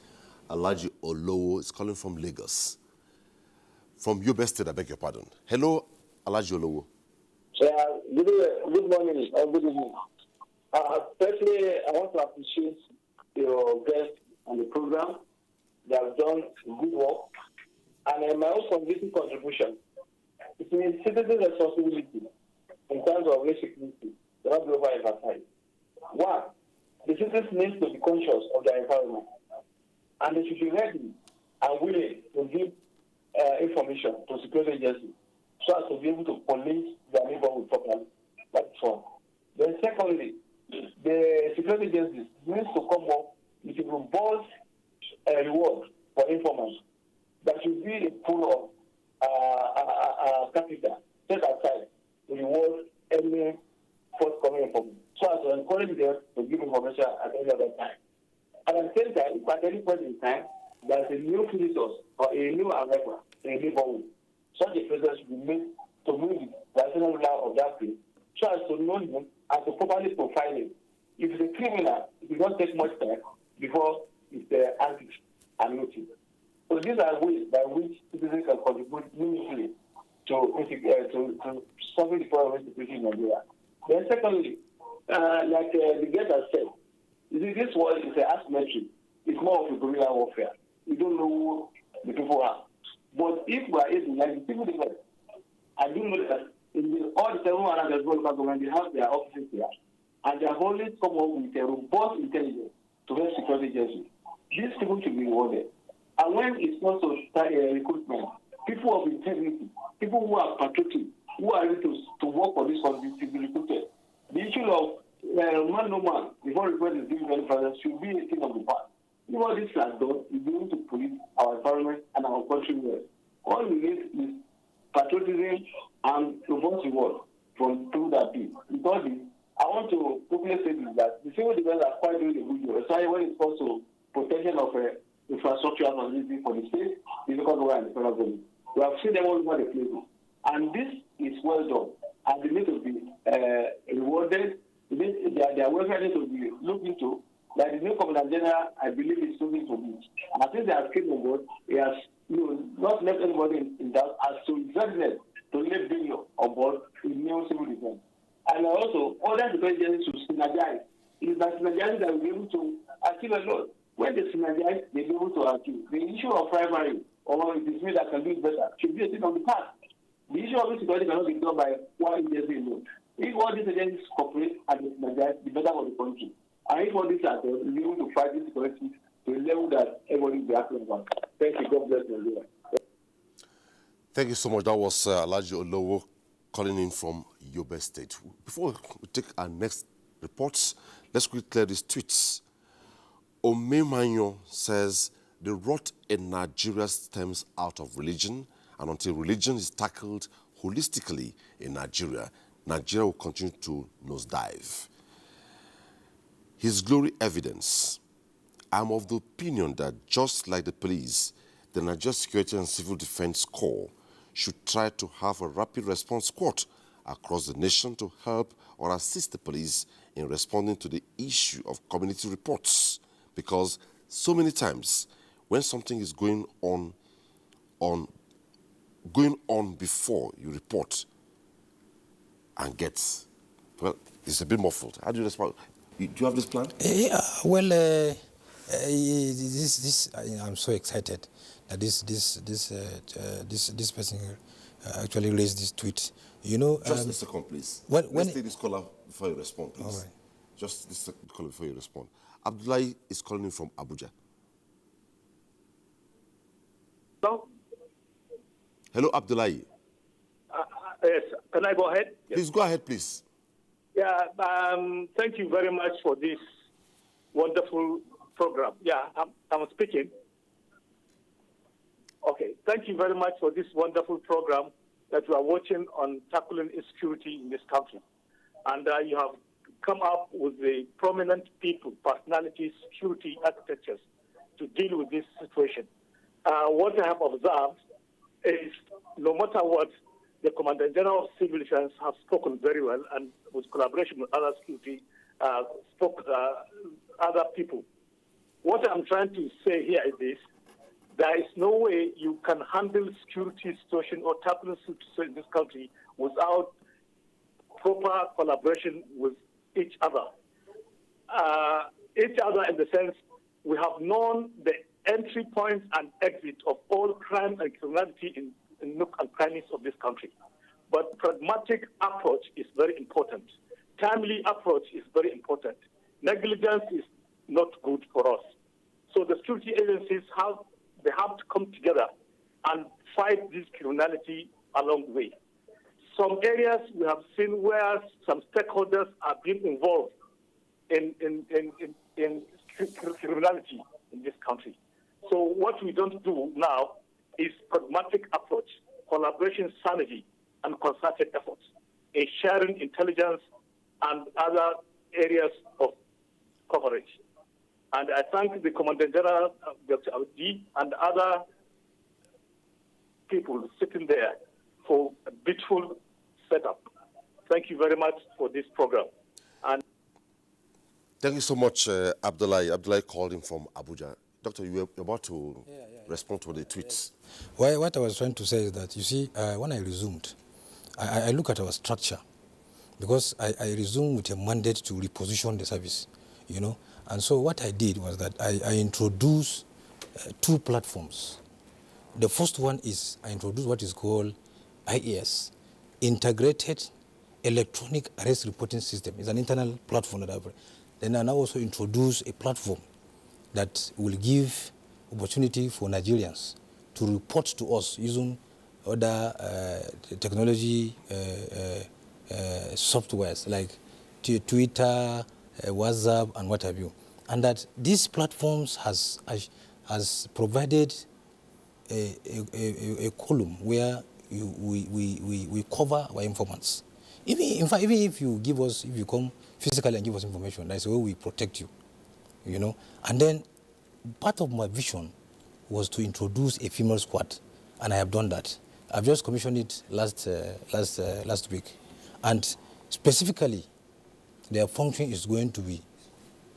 Alhaji Olowo, is calling from Lagos. From Yobe State, I beg your pardon. Hello, Alhaji Olowo.
Good morning or good evening. Firstly, I want to appreciate your guests on the program. They have done good work. And my own contribution. It means citizen responsibility in terms of race security cannot be overemphasized. One, the citizens need to be conscious of their environment. And they should be ready and willing to give information to security agencies so as to be able to police their neighborhood properly. That's one. Then secondly, the security agencies need to come up with a robust reward for informants. There should be a pool of capital set aside to reward any forthcoming information so as to encourage them to give information at any other time. And at the same time, if at any point in time, there is a new visitor or a new arrival in a neighborhood, such a presence should be made to move the national ruler of that place so as to know him and to properly profile him. If it's a criminal, it will not take much time before it's antics and noticed. So these are ways by which citizens can contribute meaningfully to solving the problem of security in Nigeria. Then secondly, like the guest has said, you see, this war is an asymmetry. It's more of a guerrilla warfare. We don't know who the people are. But if we are able, like the people defense, I do know that in all the 700 local government, they have their offices here. And they have always come up with a robust intelligence to help security agencies. These people should be rewarded. And when it comes to recruitment, people of integrity, people who are patriotic, who are ready to work for this country should be recruited. The issue of man no man, before request is given any further, should be a thing of the past. If all this has done, is going to police our environment and our country well. All we need is patriotism and robust reward from through that bill. Because I want to quickly say this, that the civil defense are quite doing a good job, especially when it comes to protection of infrastructure and facility for the state, the local government, and the federal government. We have seen them all over the place. And this is well done. And they need to be rewarded. Their welfare needs to be looked into. Like the new Commandant General, I believe, is looking to be. And since they have came on board, he has not left anybody in doubt as to his readiness to leave being on board in new civil defense. And also, other security agencies should synergize. It is that synergizing that will be able to achieve a lot. When they synergize, they'll be able to achieve. The issue of rivalry or it is me that can do it better should be a thing of the past. The issue of security cannot be done by one agency alone. If all these agencies cooperate and synergize, the better for the country. And if all these are done, we'll be able to fight this security to a level that everybody will be happy about. Thank you. God bless you.
Thank you so much. That was Alhaji Olowo calling in from Yobe State. Before we take our next reports, let's quickly clear these tweets. Omemanyo says, the rot in Nigeria stems out of religion, and until religion is tackled holistically in Nigeria, Nigeria will continue to nosedive. His glory evidence. I'm of the opinion that just like the police, the Nigeria Security and Civil Defense Corps should try to have a rapid response squad across the nation to help or assist the police in responding to the issue of community reports. Because so many times, when something is going on before you report and get Well, it's a bit muffled. How do you respond? Do you have this plan?
Yeah, well, I'm so excited that this person here actually raised this tweet. You know,
Just a second, please. Let's take this caller before you respond, please.
All right.
Just this caller before you respond. Abdullahi is calling in from Abuja.
Hello?
Hello, Abdullahi.
Yes, can I go ahead? Yes.
Please go ahead, please.
Yeah, thank you very much for this wonderful program. Yeah, I'm speaking. Okay, thank you very much for this wonderful program that you are watching on tackling insecurity in this country. And you have come up with the prominent people, personalities, security architectures to deal with this situation. What I have observed is no matter what, the Commandant General of Civil Defense have spoken very well, and with collaboration with other security, other people. What I'm trying to say here is this: there is no way you can handle security situation or tackle situation in this country without proper collaboration with each other. Each other in the sense we have known the entry points and exit of all crime and criminality in nook and crannies of this country. But pragmatic approach is very important. Timely approach is very important. Negligence is not good for us. So the security agencies have to come together and fight this criminality along the way. Some areas we have seen where some stakeholders are being involved in criminality in this country. So what we don't do now is pragmatic approach, collaboration, synergy, and concerted efforts in sharing intelligence and other areas of coverage. And I thank the Commandant General, Dr. Audi, and other people sitting there for a beautiful setup. Thank you very much for this program. And
thank you so much, Abdullahi. Abdullahi called in from Abuja. Doctor, you were about to respond to the tweets.
Well, what I was trying to say is that, you see, when I resumed, I look at our structure, because I resumed with a mandate to reposition the service, you know. And so what I did was that I introduced two platforms. The first one is I introduced what is called IAS, Integrated Electronic Arrest Reporting System. It's an internal platform that I've. Then I now also introduce a platform that will give opportunity for Nigerians to report to us using other technology softwares like Twitter, WhatsApp, and what have you. And that these platforms has provided a column where we cover our informants. In fact, even if you come physically and give us information, that's the way we protect you, you know. And then part of my vision was to introduce a female squad, and I have done that. I've just commissioned it last week, and specifically, their function is going to be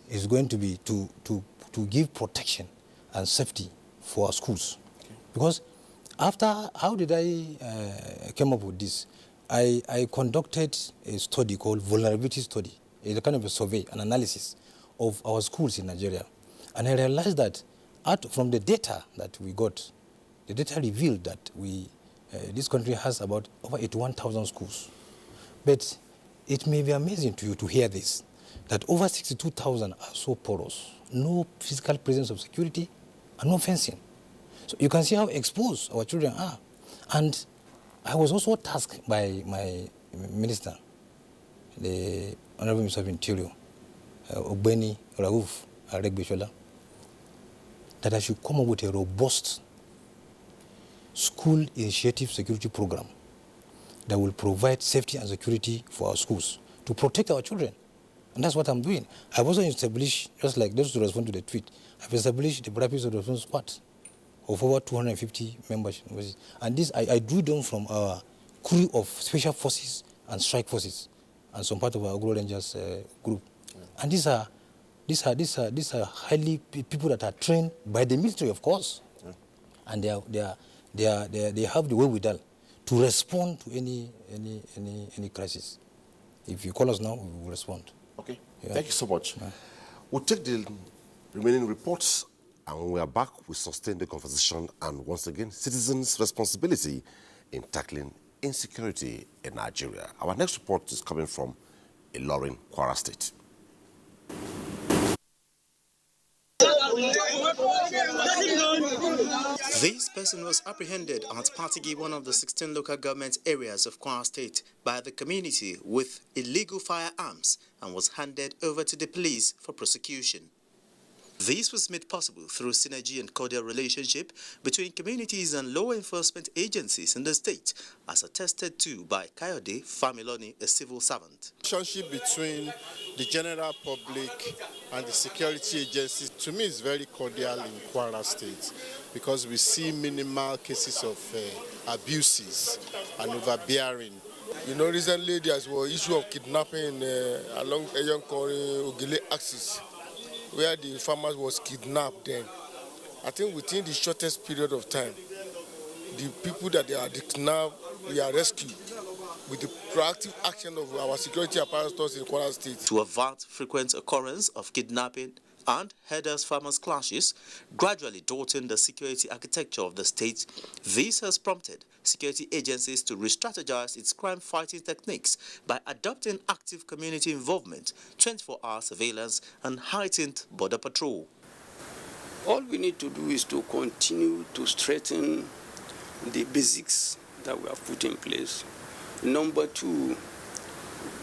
to give protection and safety for our schools. Okay. Because how did I came up with this? I conducted a study called vulnerability study. It's a kind of a survey, an analysis of our schools in Nigeria. And I realized that from the data that we got, the data revealed that this country has about over 81,000 schools. But it may be amazing to you to hear this, that over 62,000 are so porous, no physical presence of security and no fencing. So you can see how exposed our children are. And I was also tasked by my minister, the Honorable Minister of Interior, Ogbeni Rauf Aregbesola, that I should come up with a robust school initiative security program that will provide safety and security for our schools to protect our children. And that's what I'm doing. I've also established, just like those to respond to the tweet, I've established the Rapid Response Squad of over 250 members. And this I drew down from our crew of special forces and strike forces and some part of our Agro Rangers group. Yeah. And these are highly people that are trained by the military, of course. Yeah. And they have the wherewithal to respond to any crisis. If you call us now, we will respond.
Okay,
Yeah.
thank you so much. We'll take the remaining reports, and when we are back, we sustain the conversation and once again, citizens' responsibility in tackling insecurity in Nigeria. Our next report is coming from Ilorin, Kwara State.
This person was apprehended at Patigi, one of the 16 local government areas of Kwara State, by the community with illegal firearms and was handed over to the police for prosecution. This was made possible through synergy and cordial relationship between communities and law enforcement agencies in the state, as attested to by Kayode Familoni, a civil servant.
Relationship between the general public and the security agencies, to me, is very cordial in Kwara State, because we see minimal cases of abuses and overbearing. You know, recently there was an issue of kidnapping along Eyonkori-Ogele axis, where the farmers was kidnapped then. I think within the shortest period of time, the people that they are kidnapped, we are rescued with the proactive action of our security apparatus in Kwara State.
To avert frequent occurrence of kidnapping and herders-farmers clashes, gradually dotting the security architecture of the state, this has prompted security agencies to re-strategize its crime-fighting techniques by adopting active community involvement, 24-hour surveillance, and heightened border patrol.
All we need to do is to continue to strengthen the basics that we have put in place. Number two,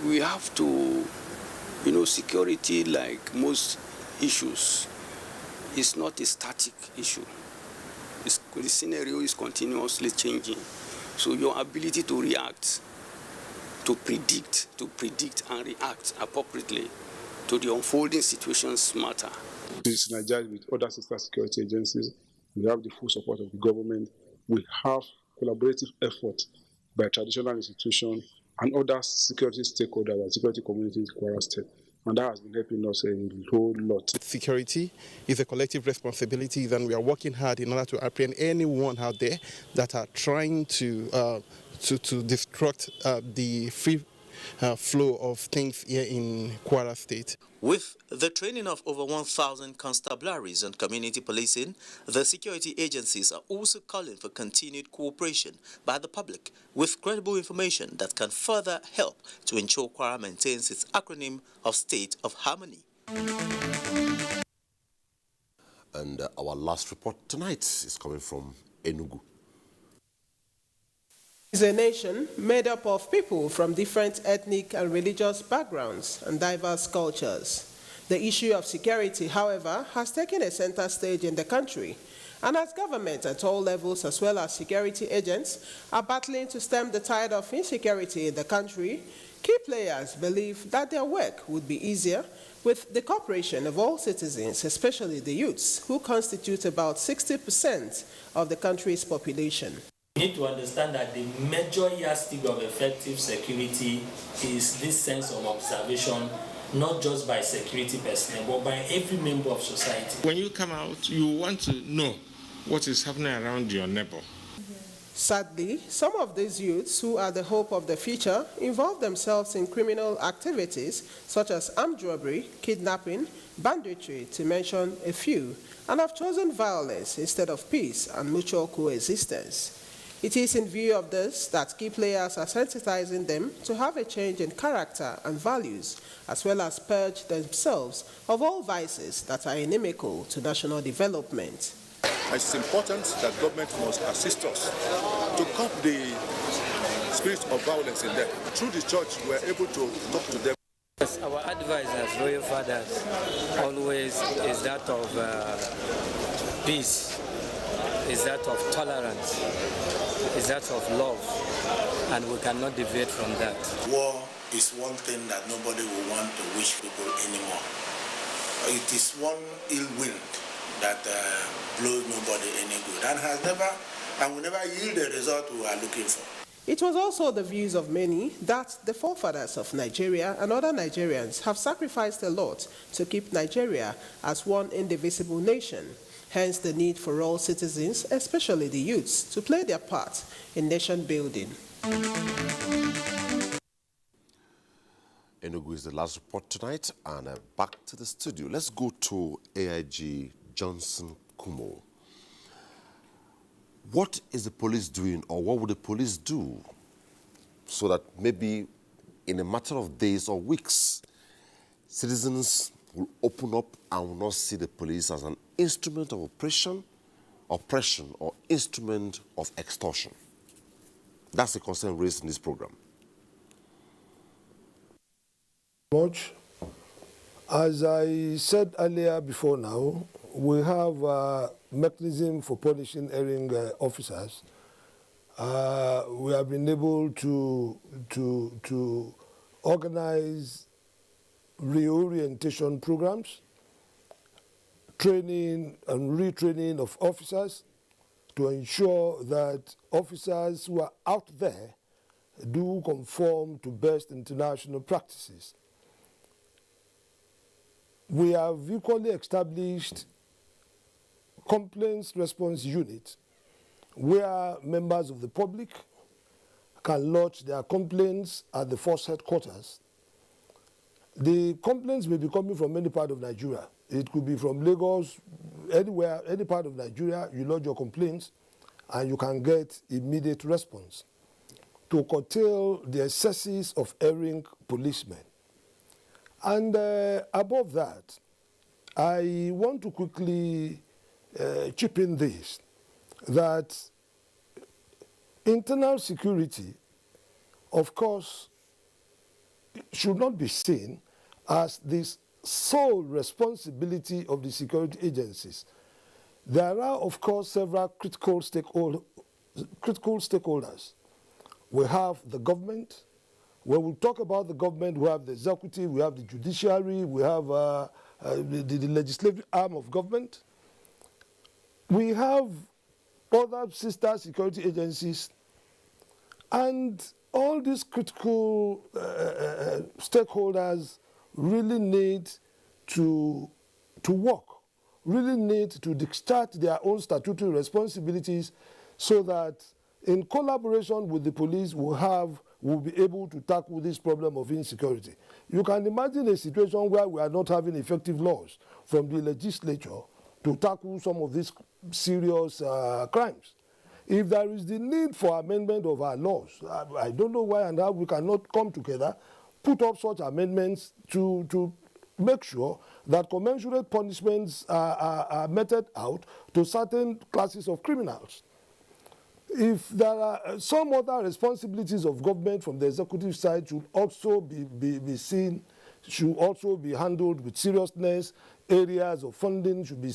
we have to, security, like most issues, is not a static issue. The scenario is continuously changing. So your ability to react, to predict and react appropriately to the unfolding situations matter.
To synergize with other sister security agencies, we have the full support of the government. We have collaborative effort by traditional institutions and other security stakeholders and security communities in Kwara State. And that has been helping us a whole lot.
Security is a collective responsibility, and we are working hard in order to apprehend anyone out there that are trying to disrupt the free flow of things here in Kwara State.
With the training of over 1,000 constabularies and community policing, the security agencies are also calling for continued cooperation by the public with credible information that can further help to ensure Kwara maintains its acronym of State of Harmony.
And our last report tonight is coming from Enugu.
Is a nation made up of people from different ethnic and religious backgrounds and diverse cultures. The issue of security, however, has taken a center stage in the country, and as government at all levels as well as security agents are battling to stem the tide of insecurity in the country, key players believe that their work would be easier with the cooperation of all citizens, especially the youths, who constitute about 60% of the country's population.
We need to understand that the major yardstick of effective security is this sense of observation, not just by security personnel, but by every member of society.
When you come out, you want to know what is happening around your neighbor.
Sadly, some of these youths, who are the hope of the future, involve themselves in criminal activities such as armed robbery, kidnapping, banditry, to mention a few, and have chosen violence instead of peace and mutual coexistence. It is in view of this that key players are sensitizing them to have a change in character and values, as well as purge themselves of all vices that are inimical to national development.
It's important that government must assist us to curb the spirit of violence in them. Through the church, we're able to talk to them.
Yes, our advice as royal fathers always is that of peace, is that of tolerance, is that of love, and we cannot deviate from that.
War is one thing that nobody will want to wish people anymore. It is one ill wind that blows nobody any good and will never yield the result we are looking for.
It was also the views of many that the forefathers of Nigeria and other Nigerians have sacrificed a lot to keep Nigeria as one indivisible nation. Hence the need for all citizens, especially the youths, to play their part in nation building.
Enugu is the last report tonight, and back to the studio. Let's go to AIG Johnson Kumo. What is the police doing, or what would the police do so that maybe in a matter of days or weeks, citizens will open up and will not see the police as an instrument of oppression, or instrument of extortion? That's the concern raised in this program.
Much. As I said earlier before now, we have a mechanism for punishing erring officers. We have been able to organize reorientation programs, training and retraining of officers to ensure that officers who are out there do conform to best international practices. We have equally established complaints response unit where members of the public can lodge their complaints at the force headquarters. The complaints may be coming from any part of Nigeria. It could be from Lagos, anywhere, any part of Nigeria. You lodge your complaints and you can get immediate response to curtail the excesses of erring policemen. And above that, I want to quickly chip in this, that internal security, of course, should not be seen as the sole responsibility of the security agencies. There are, of course, several critical stakeholders. We have the government. When we talk about the government, we have the executive, we have the judiciary, we have the legislative arm of government. We have other sister security agencies, and all these critical stakeholders really need to work, really need to discharge their own statutory responsibilities so that in collaboration with the police we'll be able to tackle this problem of insecurity. You can imagine a situation where we are not having effective laws from the legislature to tackle some of these serious crimes. If there is the need for amendment of our laws, I don't know why and how we cannot come together, put up such amendments to make sure that commensurate punishments are meted out to certain classes of criminals. If there are some other responsibilities of government from the executive side should also be seen, should also be handled with seriousness. Areas of funding should be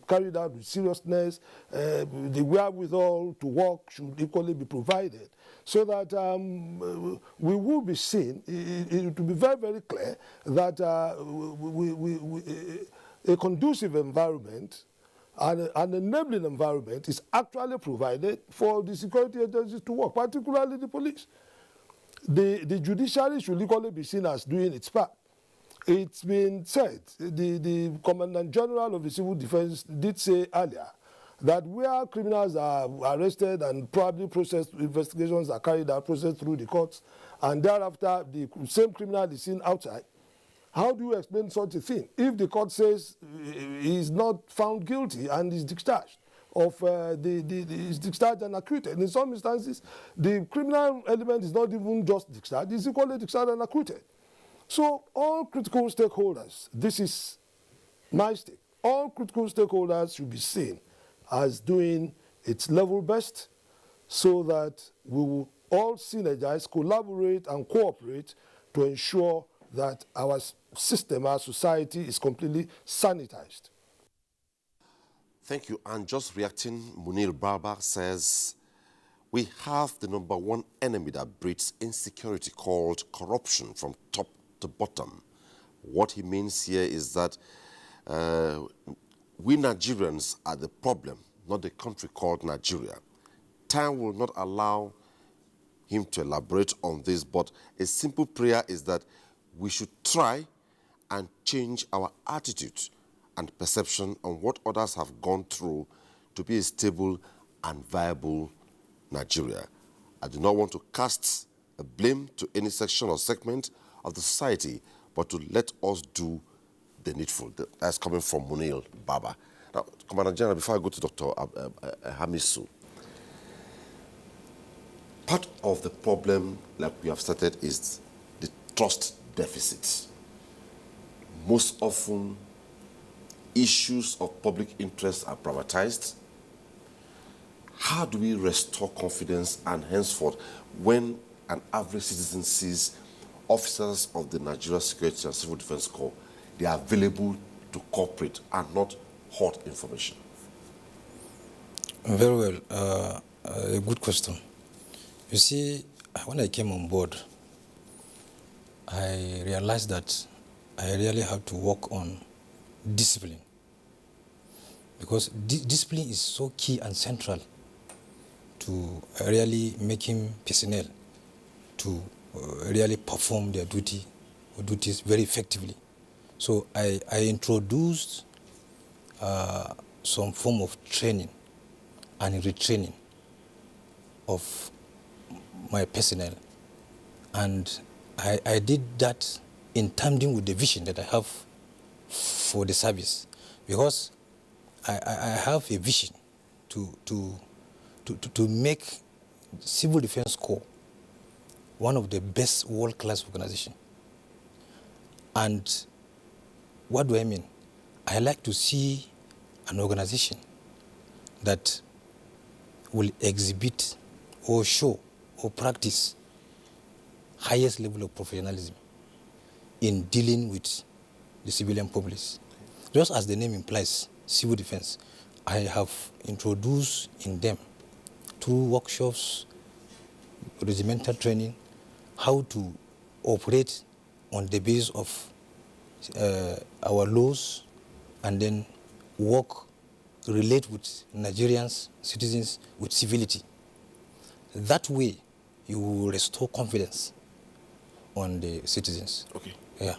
carried out with seriousness. The wherewithal to work should equally be provided, so that we will be seen. It will be very, very clear that a conducive environment and an enabling environment is actually provided for the security agencies to work, particularly the police. The judiciary should equally be seen as doing its part. It's been said, the Commandant General of the Civil Defense did say earlier that where criminals are arrested and probably processed, investigations are carried out, processed through the courts, and thereafter the same criminal is seen outside, how do you explain such a thing? If the court says he is not found guilty and is discharged, is discharged and acquitted. In some instances, the criminal element is not even just discharged, it's equally discharged and acquitted. So all critical stakeholders, this is my stake, all critical stakeholders should be seen as doing its level best so that we will all synergize, collaborate and cooperate to ensure that our system, our society is completely sanitized.
Thank you. And just reacting, Munir Barber says, we have the #1 enemy that breeds insecurity called corruption from top to bottom. What he means here is that we Nigerians are the problem, not the country called Nigeria. Time will not allow him to elaborate on this, but a simple prayer is that we should try and change our attitude and perception on what others have gone through to be a stable and viable Nigeria. I do not want to cast a blame to any section or segment of the society, but to let us do the needful. That's coming from Munil Baba. Now, Commander General, before I go to Dr. Hamisu, part of the problem, like we have started, is the trust deficit. Most often, issues of public interest are privatized. How do we restore confidence and henceforth, when an average citizen sees officers of the Nigeria Security and Civil Defense Corps, they are available to cooperate and not hoard information?
Very well. A good question. You see, when I came on board, I realized that I really have to work on discipline, because discipline is so key and central to really making personnel to really perform their duties very effectively. So I introduced some form of training and retraining of my personnel, and I did that in tandem with the vision that I have for the service, because I have a vision to make Civil Defense Corps one of the best world-class organizations. And what do I mean? I like to see an organization that will exhibit or show or practice highest level of professionalism in dealing with the civilian public. Just as the name implies, civil defense, I have introduced in them through workshops, regimental training, how to operate on the basis of our laws, and then relate with Nigerians, citizens with civility. That way, you will restore confidence on the citizens.
Okay.
Yeah.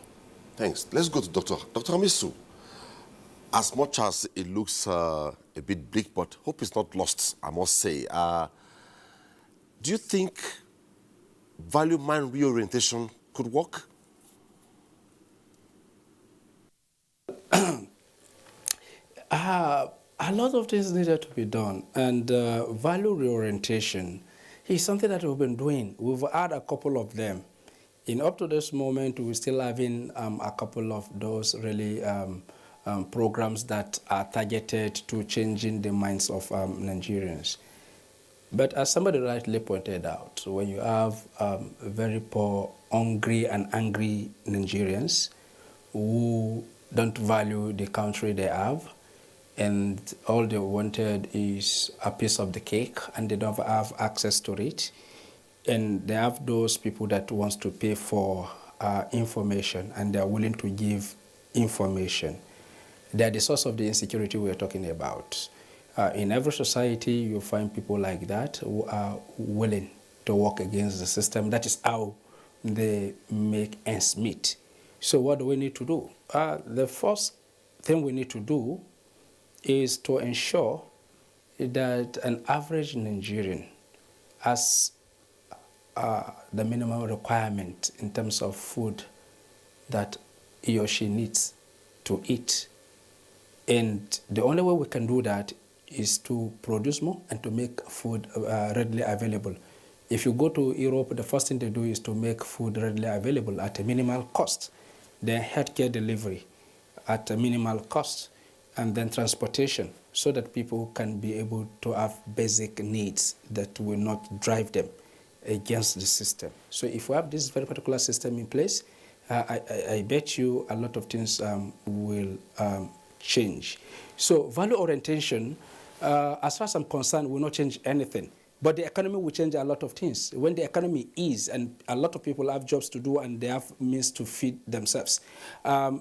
Thanks. Let's go to Dr. Hamisu. As much as it looks a bit bleak, but hope is not lost, I must say. Do you think value mind reorientation could work?
A lot of things needed to be done, and value reorientation is something that we've been doing. We've had a couple of them. Up to this moment, we're still having a couple of those really programs that are targeted to changing the minds of Nigerians. But as somebody rightly pointed out, when you have very poor, hungry and angry Nigerians who don't value the country they have, and all they wanted is a piece of the cake, and they don't have access to it, and they have those people that wants to pay for information, and they are willing to give information. They are the source of the insecurity we are talking about. In every society, you find people like that who are willing to work against the system. That is how they make ends meet. So what do we need to do? The first thing we need to do is to ensure that an average Nigerian has the minimum requirement in terms of food that he or she needs to eat. And the only way we can do that is to produce more and to make food readily available. If you go to Europe, the first thing they do is to make food readily available at a minimal cost. Then healthcare delivery at a minimal cost, and then transportation, so that people can be able to have basic needs that will not drive them against the system. So if we have this very particular system in place, I bet you a lot of things will change. So value orientation, as far as I'm concerned, will not change anything. But the economy will change a lot of things. When the economy is, and a lot of people have jobs to do and they have means to feed themselves.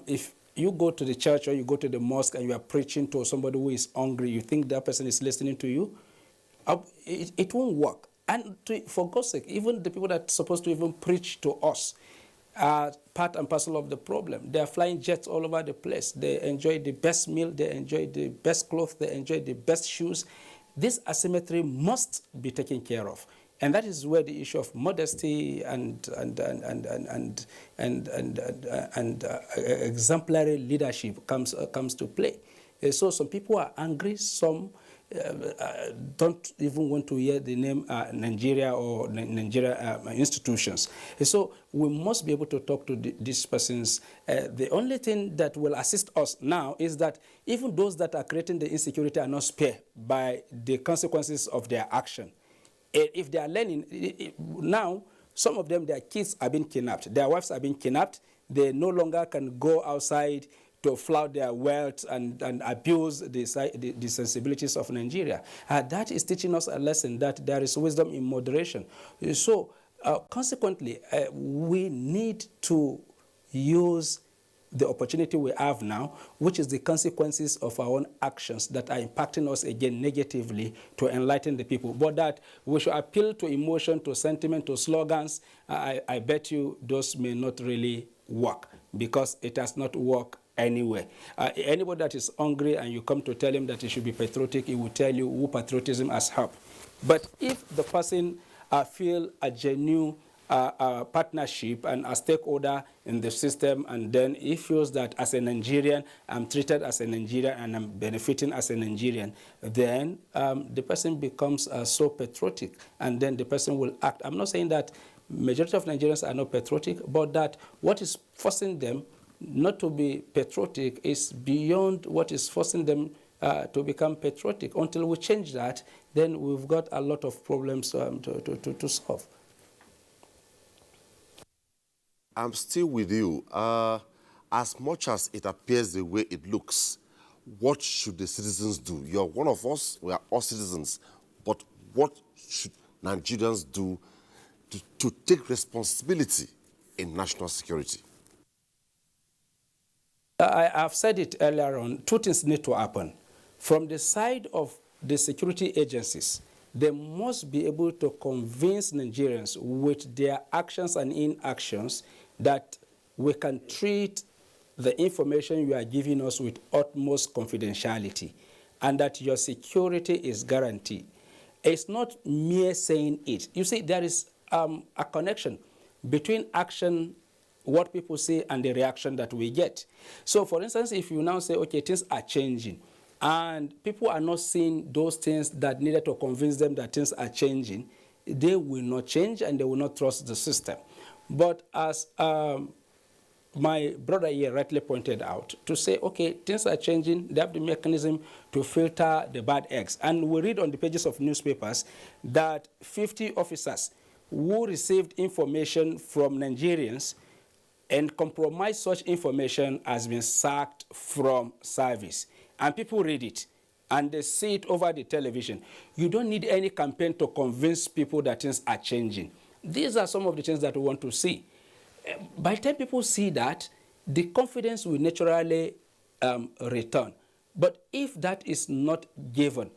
If you go to the church or you go to the mosque and you are preaching to somebody who is hungry, you think that person is listening to you, it won't work. And for God's sake, even the people that are supposed to even preach to us are part and parcel of the problem. They are flying jets all over the place. They enjoy the best meal, they enjoy the best clothes, they enjoy the best shoes. This asymmetry must be taken care of. And that is where the issue of modesty and exemplary leadership comes to play. So some people are angry, some don't even want to hear the name Nigeria or Nigeria institutions. So we must be able to talk to these persons. The only thing that will assist us now is that even those that are creating the insecurity are not spared by the consequences of their action. If they are learning, now some of them, their kids are being kidnapped, their wives are being kidnapped, they no longer can go outside to flout their wealth and abuse the sensibilities of Nigeria. That is teaching us a lesson that there is wisdom in moderation. So consequently, we need to use the opportunity we have now, which is the consequences of our own actions that are impacting us again negatively, to enlighten the people. But that we should appeal to emotion, to sentiment, to slogans, I bet you those may not really work, because it has not worked anywhere. Anybody that is hungry and you come to tell him that he should be patriotic, he will tell you who patriotism has helped. But if the person feel a genuine partnership and a stakeholder in the system, and then he feels that as a Nigerian, I'm treated as a Nigerian and I'm benefiting as a Nigerian, then the person becomes so patriotic, and then the person will act. I'm not saying that majority of Nigerians are not patriotic, but that what is forcing them not to be patriotic is beyond what is forcing them to become patriotic. Until we change that, then we've got a lot of problems to solve.
I'm still with you. As much as it appears the way it looks, what should the citizens do? You're one of us, we are all citizens, but what should Nigerians do to take responsibility in national security?
I've said it earlier on, two things need to happen. From the side of the security agencies, they must be able to convince Nigerians with their actions and inactions that we can treat the information you are giving us with utmost confidentiality, and that your security is guaranteed. It's not mere saying it. You see, there is a connection between action, what people say, and the reaction that we get. So for instance, if you now say, okay, things are changing, and people are not seeing those things that needed to convince them that things are changing, they will not change and they will not trust the system. But as my brother here rightly pointed out, to say, okay, things are changing, they have the mechanism to filter the bad eggs. And we read on the pages of newspapers that 50 officers who received information from Nigerians and compromised such information has been sacked from service. And people read it, and they see it over the television. You don't need any campaign to convince people that things are changing. These are some of the things that we want to see. By the time people see that, the confidence will naturally return. But if that is not given,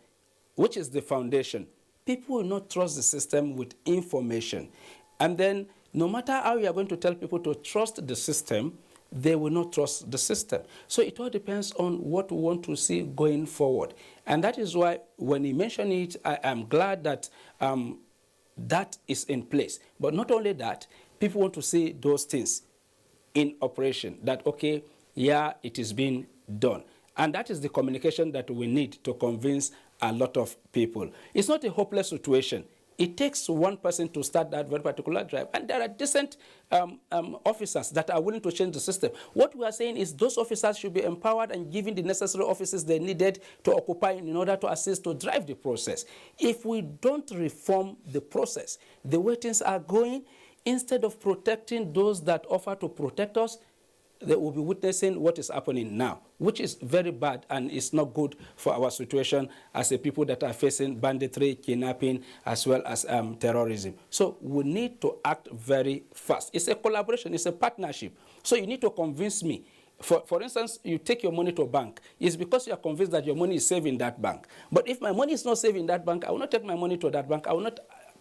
which is the foundation, people will not trust the system with information. And then no matter how you are going to tell people to trust the system, they will not trust the system. So it all depends on what we want to see going forward. And that is why when he mentioned it, I am glad that that is in place. But not only that, people want to see those things in operation, that, okay, yeah, it is being done. And that is the communication that we need to convince a lot of people. It's not a hopeless situation. It takes one person to start that very particular drive. And there are decent officers that are willing to change the system. What we are saying is those officers should be empowered and given the necessary offices they needed to occupy in order to assist to drive the process. If we don't reform the process, the way things are going, instead of protecting those that offer to protect us, they will be witnessing what is happening now, which is very bad and is not good for our situation as a people that are facing banditry, kidnapping, as well as terrorism. So we need to act very fast. It's a collaboration, it's a partnership. So you need to convince me. For instance, you take your money to a bank. It's because you are convinced that your money is safe in that bank. But if my money is not safe in that bank, I will not take my money to that bank. I will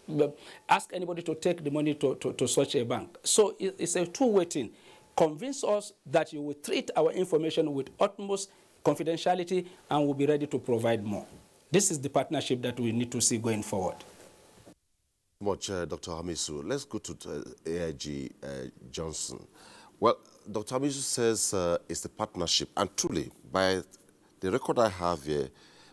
not ask anybody to take the money to such a bank. So it's a two-way thing. Convince us that you will treat our information with utmost confidentiality and will be ready to provide more. This is the partnership that we need to see going forward.
Much, Dr. Hamisu. Let's go to AIG Johnson. Well, Dr. Hamisu says it's a partnership, and truly, by the record I have here,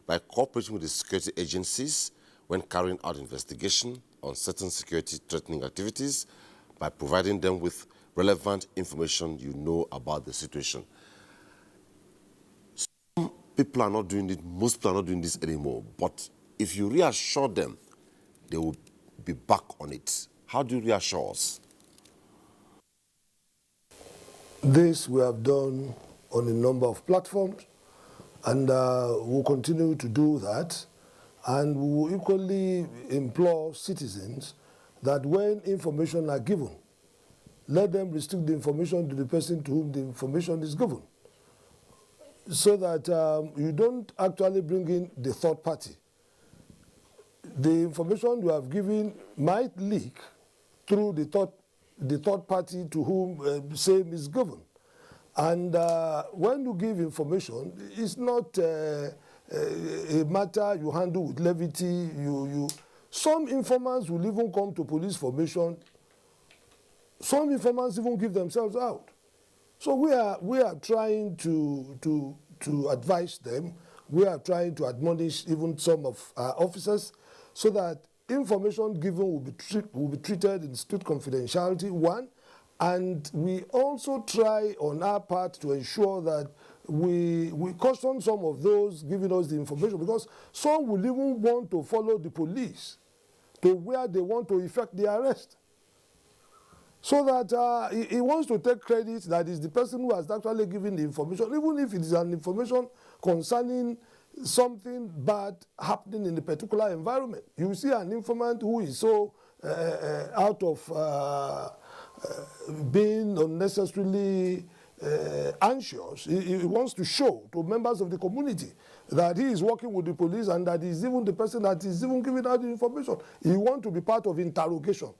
by cooperating with the security agencies when carrying out investigation on certain security-threatening activities, by providing them with relevant information you know about the situation. Some people are not doing it, most people are not doing this anymore, but if you reassure them, they will be back on it. How do you reassure us?
This we have done on a number of platforms, and we'll continue to do that. And we will equally implore citizens that when information are given, let them restrict the information to the person to whom the information is given, so that you don't actually bring in the third party. The information you have given might leak through the third party to whom same is given. And when you give information, it's not a matter you handle with levity. Some informants will even come to police formation. Some informants even give themselves out. So we are trying to advise them. We are trying to admonish even some of our officers, so that information given will be treated in strict confidentiality, one, and we also try on our part to ensure that we caution some of those giving us the information, because some will even want to follow the police to where they want to effect the arrest. So that he wants to take credit that is the person who has actually given the information, even if it is an information concerning something bad happening in a particular environment. You see an informant who is so out of being unnecessarily anxious. He wants to show to members of the community that he is working with the police and that he is even the person that is even giving out the information. He wants to be part of interrogation.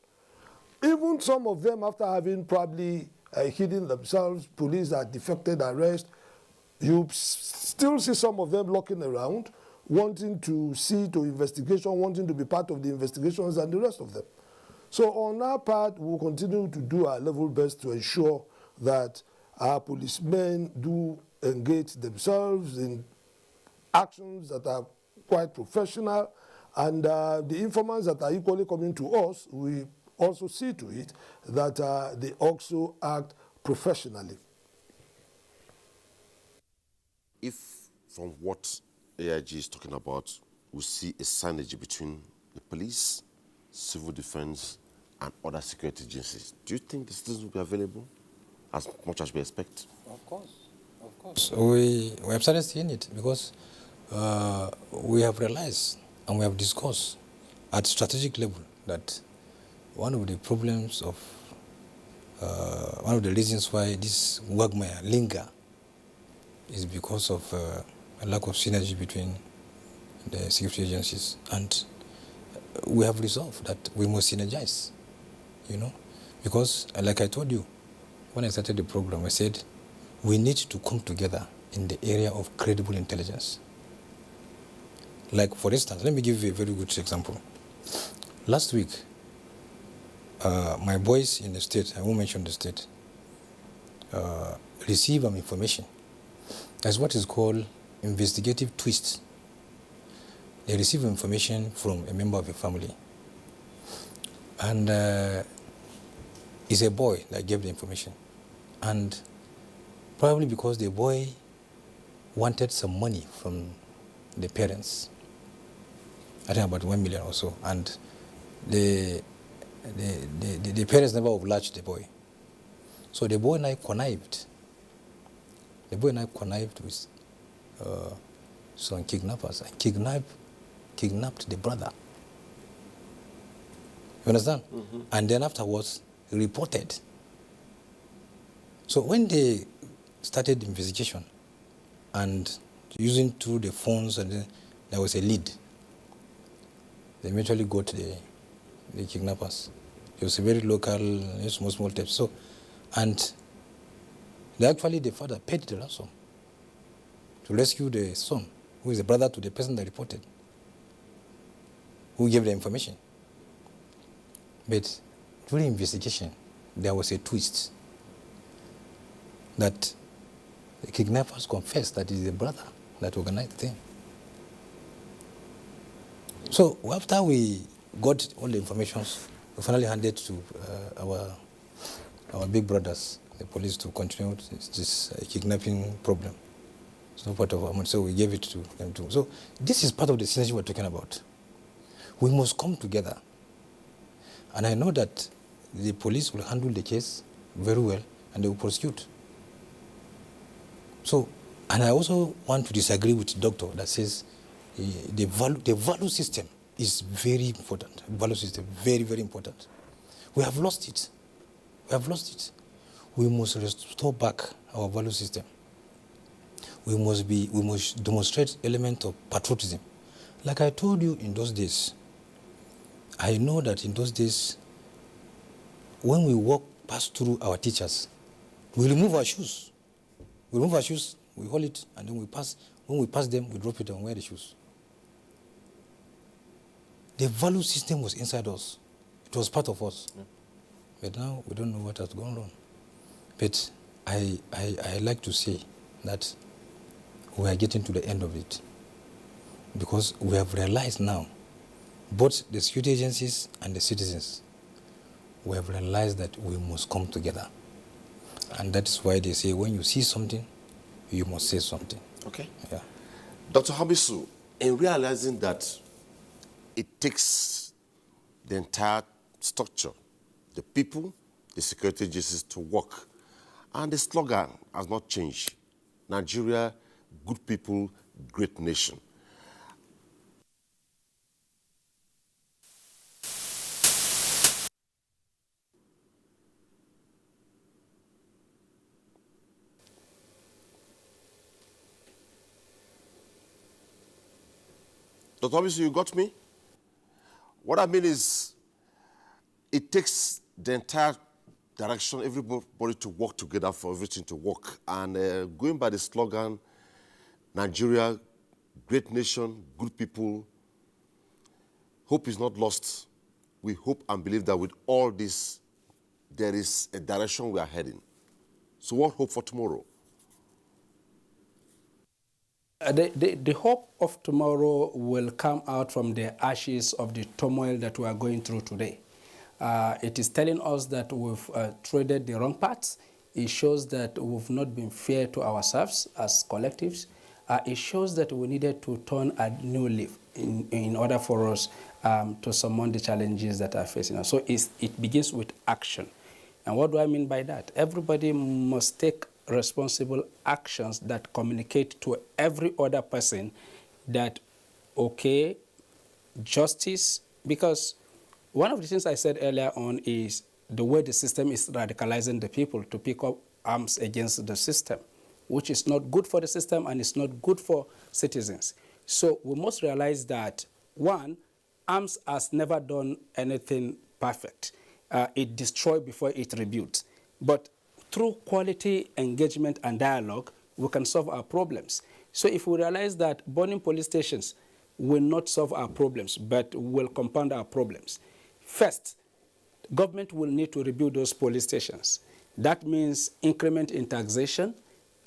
Even some of them, after having probably hidden themselves, police are defected arrest, you still see some of them looking around, wanting to see to investigation, wanting to be part of the investigations and the rest of them. So on our part, we'll continue to do our level best to ensure that our policemen do engage themselves in actions that are quite professional, and the informants that are equally coming to us, we also see to it that they also act professionally.
If from what AIG is talking about, we see a synergy between the police, civil defense, and other security agencies, do you think the citizens will be available as much as we expect?
Of course, of course. We have started seeing it, because we have realized and we have discussed at strategic level that one of the problems of, one of the reasons why this quagmire linger is because of a lack of synergy between the security agencies. And we have resolved that we must synergize, because like I told you, when I started the program, I said we need to come together in the area of credible intelligence. Like, for instance, let me give you a very good example. Last week, my boys in the state, I won't mention the state, received information. That's what is called investigative twist. They receive information from a member of a family. And it's a boy that gave the information. And probably because the boy wanted some money from the parents, I think about 1 million or so, and the parents never obliged the boy. So the boy and I connived. The boy and I connived with some kidnappers and kidnapped the brother. You understand? Mm-hmm. And then afterwards, reported. So when they started the investigation and using through the phones, and then there was a lead, they eventually got the kidnappers. It was a very local, small tapes. So, and the father paid the ransom to rescue the son, who is the brother to the person that reported, who gave the information. But during investigation, there was a twist that the kidnappers confessed that it is the brother that organized the thing. So after we got all the information, we finally handed to our big brothers, the police, to continue this kidnapping problem. It's not part of our money, so we gave it to them too. So this is part of the synergy we're talking about. We must come together. And I know that the police will handle the case very well and they will prosecute. So, and I also want to disagree with the doctor that says the value system is very important. Value system, very, very important. We have lost it. We have lost it. We must restore back our value system. We must demonstrate element of patriotism. Like I told you in those days, I know that in those days, when we pass through our teachers, we remove our shoes. We remove our shoes, we hold it, and then we pass. When we pass them, we drop it and wear the shoes. The value system was inside us. It was part of us. Yeah. But now we don't know what has gone wrong. But I like to say that we are getting to the end of it. Because we have realized now, both the security agencies and the citizens, we have realized that we must come together. And that is why they say when you see something, you must say something.
Okay.
Yeah.
Dr. Hamisu, in realizing that it takes the entire structure, the people, the security agencies to work, and the slogan has not changed. Nigeria, good people, great nation. Dr. Hamisu, you got me? What I mean is, it takes the entire direction, everybody to work together for everything to work. And going by the slogan, Nigeria, great nation, good people, hope is not lost. We hope and believe that with all this, there is a direction we are heading. So what hope for tomorrow?
The hope of tomorrow will come out from the ashes of the turmoil that we are going through today. It is telling us that we've traded the wrong paths. It shows that we've not been fair to ourselves as collectives. It shows that we needed to turn a new leaf in order for us to surmount the challenges that are facing us. So it begins with action. And what do I mean by that? Everybody must take responsible actions that communicate to every other person that, okay, justice, because one of the things I said earlier on is the way the system is radicalizing the people to pick up arms against the system, which is not good for the system and it's not good for citizens. So we must realize that, one, arms has never done anything perfect. It destroys before it rebuilds. But through quality engagement and dialogue, we can solve our problems. So if we realize that burning police stations will not solve our problems, but will compound our problems, first, government will need to rebuild those police stations. That means increment in taxation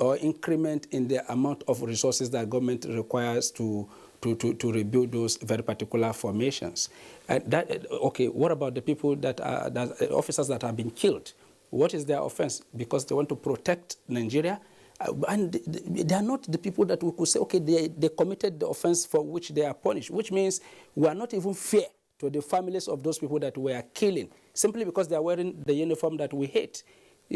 or increment in the amount of resources that government requires to rebuild those very particular formations. Okay, what about the people officers that have been killed? What is their offense? Because they want to protect Nigeria. And they are not the people that we could say, okay, they committed the offense for which they are punished, which means we are not even fair to the families of those people that we are killing, simply because they are wearing the uniform that we hate.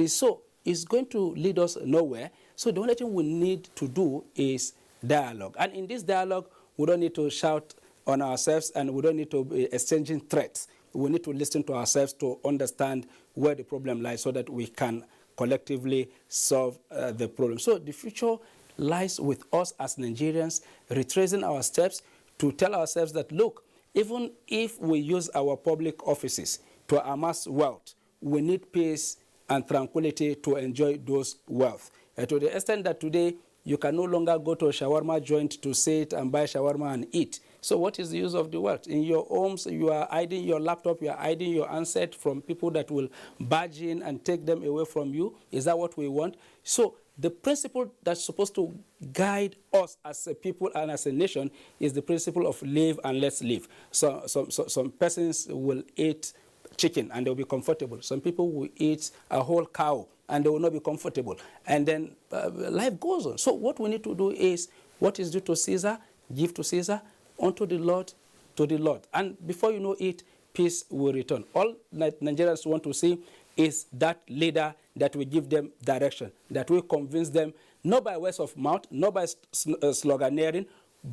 So it's going to lead us nowhere. So the only thing we need to do is dialogue. And in this dialogue, we don't need to shout on ourselves and we don't need to be exchanging threats. We need to listen to ourselves to understand where the problem lies so that we can collectively solve the problem. So the future lies with us as Nigerians, retracing our steps to tell ourselves that, look, even if we use our public offices to amass wealth, we need peace and tranquility to enjoy those wealth. To the extent that today you can no longer go to a shawarma joint to sit and buy shawarma and eat. So what is the use of the wealth? In your homes, you are hiding your laptop, you are hiding your handset from people that will barge in and take them away from you. Is that what we want? So the principle that's supposed to guide us as a people and as a nation is the principle of live and let's live. So some persons will eat chicken and they'll be comfortable. Some people will eat a whole cow and they will not be comfortable. And then life goes on. So what we need to do is, what is due to Caesar, give to Caesar, unto the Lord, to the Lord. And before you know it, peace will return. All Nigerians want to see is that leader that will give them direction, that will convince them, not by words of mouth, not by sloganeering,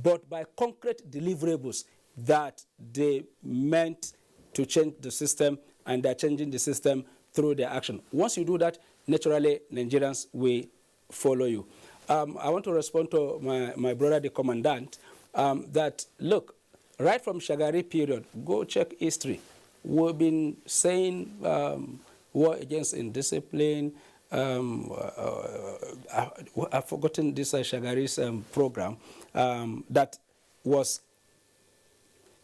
but by concrete deliverables that they meant to change the system, and they're changing the system through their action. Once you do that, naturally, Nigerians will follow you. I want to respond to my brother, the commandant, that, look, right from Shagari period, go check history. We've been saying war against indiscipline. I've forgotten this Shagari's program that was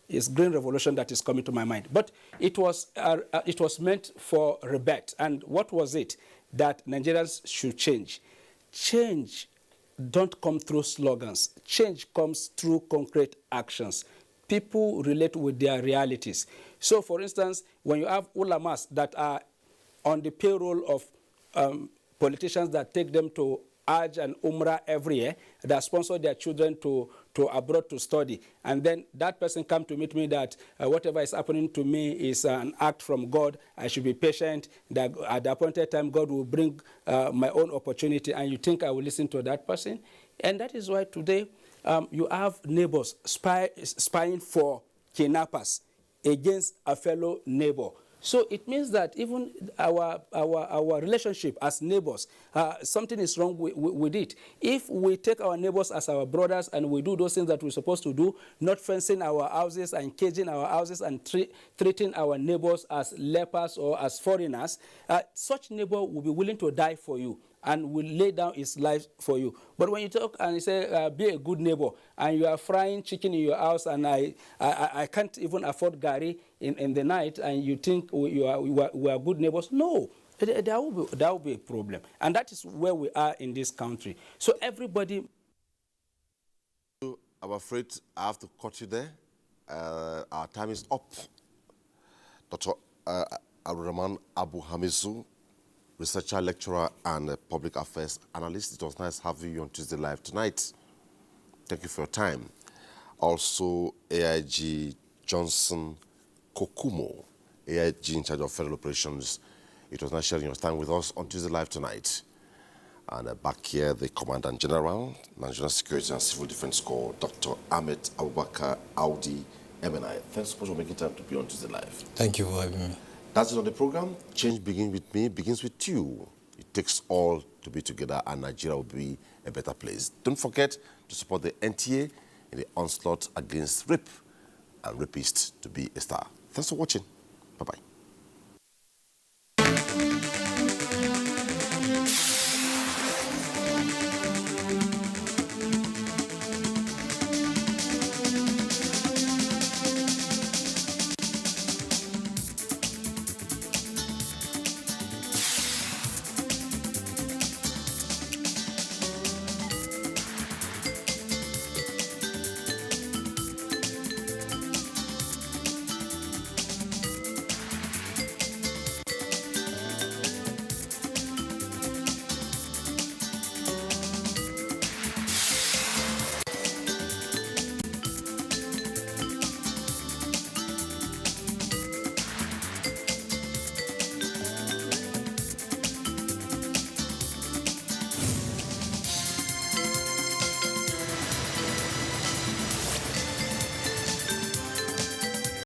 is Green Revolution that is coming to my mind. But it was meant for rebate. And what was it? That Nigerians should change. Change don't come through slogans. Change comes through concrete actions. People relate with their realities. So, for instance, when you have ulamas that are on the payroll of politicians that take them to Hajj and Umrah every year, that sponsor their children to abroad to study, and then that person come to meet me that whatever is happening to me is an act from God, I should be patient, that at the appointed time God will bring my own opportunity, and you think I will listen to that person? And that is why today you have neighbors spying for kidnappers against a fellow neighbor. So it means that even our relationship as neighbors, something is wrong with it. If we take our neighbors as our brothers and we do those things that we're supposed to do, not fencing our houses and caging our houses and treating our neighbors as lepers or as foreigners, such neighbor will be willing to die for you and will lay down his life for you. But when you talk and you say, be a good neighbor, and you are frying chicken in your house, and I can't even afford gari in the night, and you think we are good neighbors, no, there will be a problem. And that is where we are in this country. So everybody...
I'm afraid I have to cut you there. Our time is up. Dr. Abdulrahman Abu Hamisu, researcher, lecturer, and public affairs analyst. It was nice having you on Tuesday Live tonight. Thank you for your time. Also, AIG Johnson Kokumo, AIG in charge of federal operations. It was nice sharing your time with us on Tuesday Live tonight. And back here, the Commandant General, National Security and Civil Defense Corps, Dr. Ahmed Abubakar Audi, MNI. Thanks so much for making time to be on Tuesday Live.
Thank you for having me.
That's it on the program. Change begins with me, begins with you. It takes all to be together, and Nigeria will be a better place. Don't forget to support the NTA in the onslaught against rape and rapists to be a star. Thanks for watching. Bye-bye.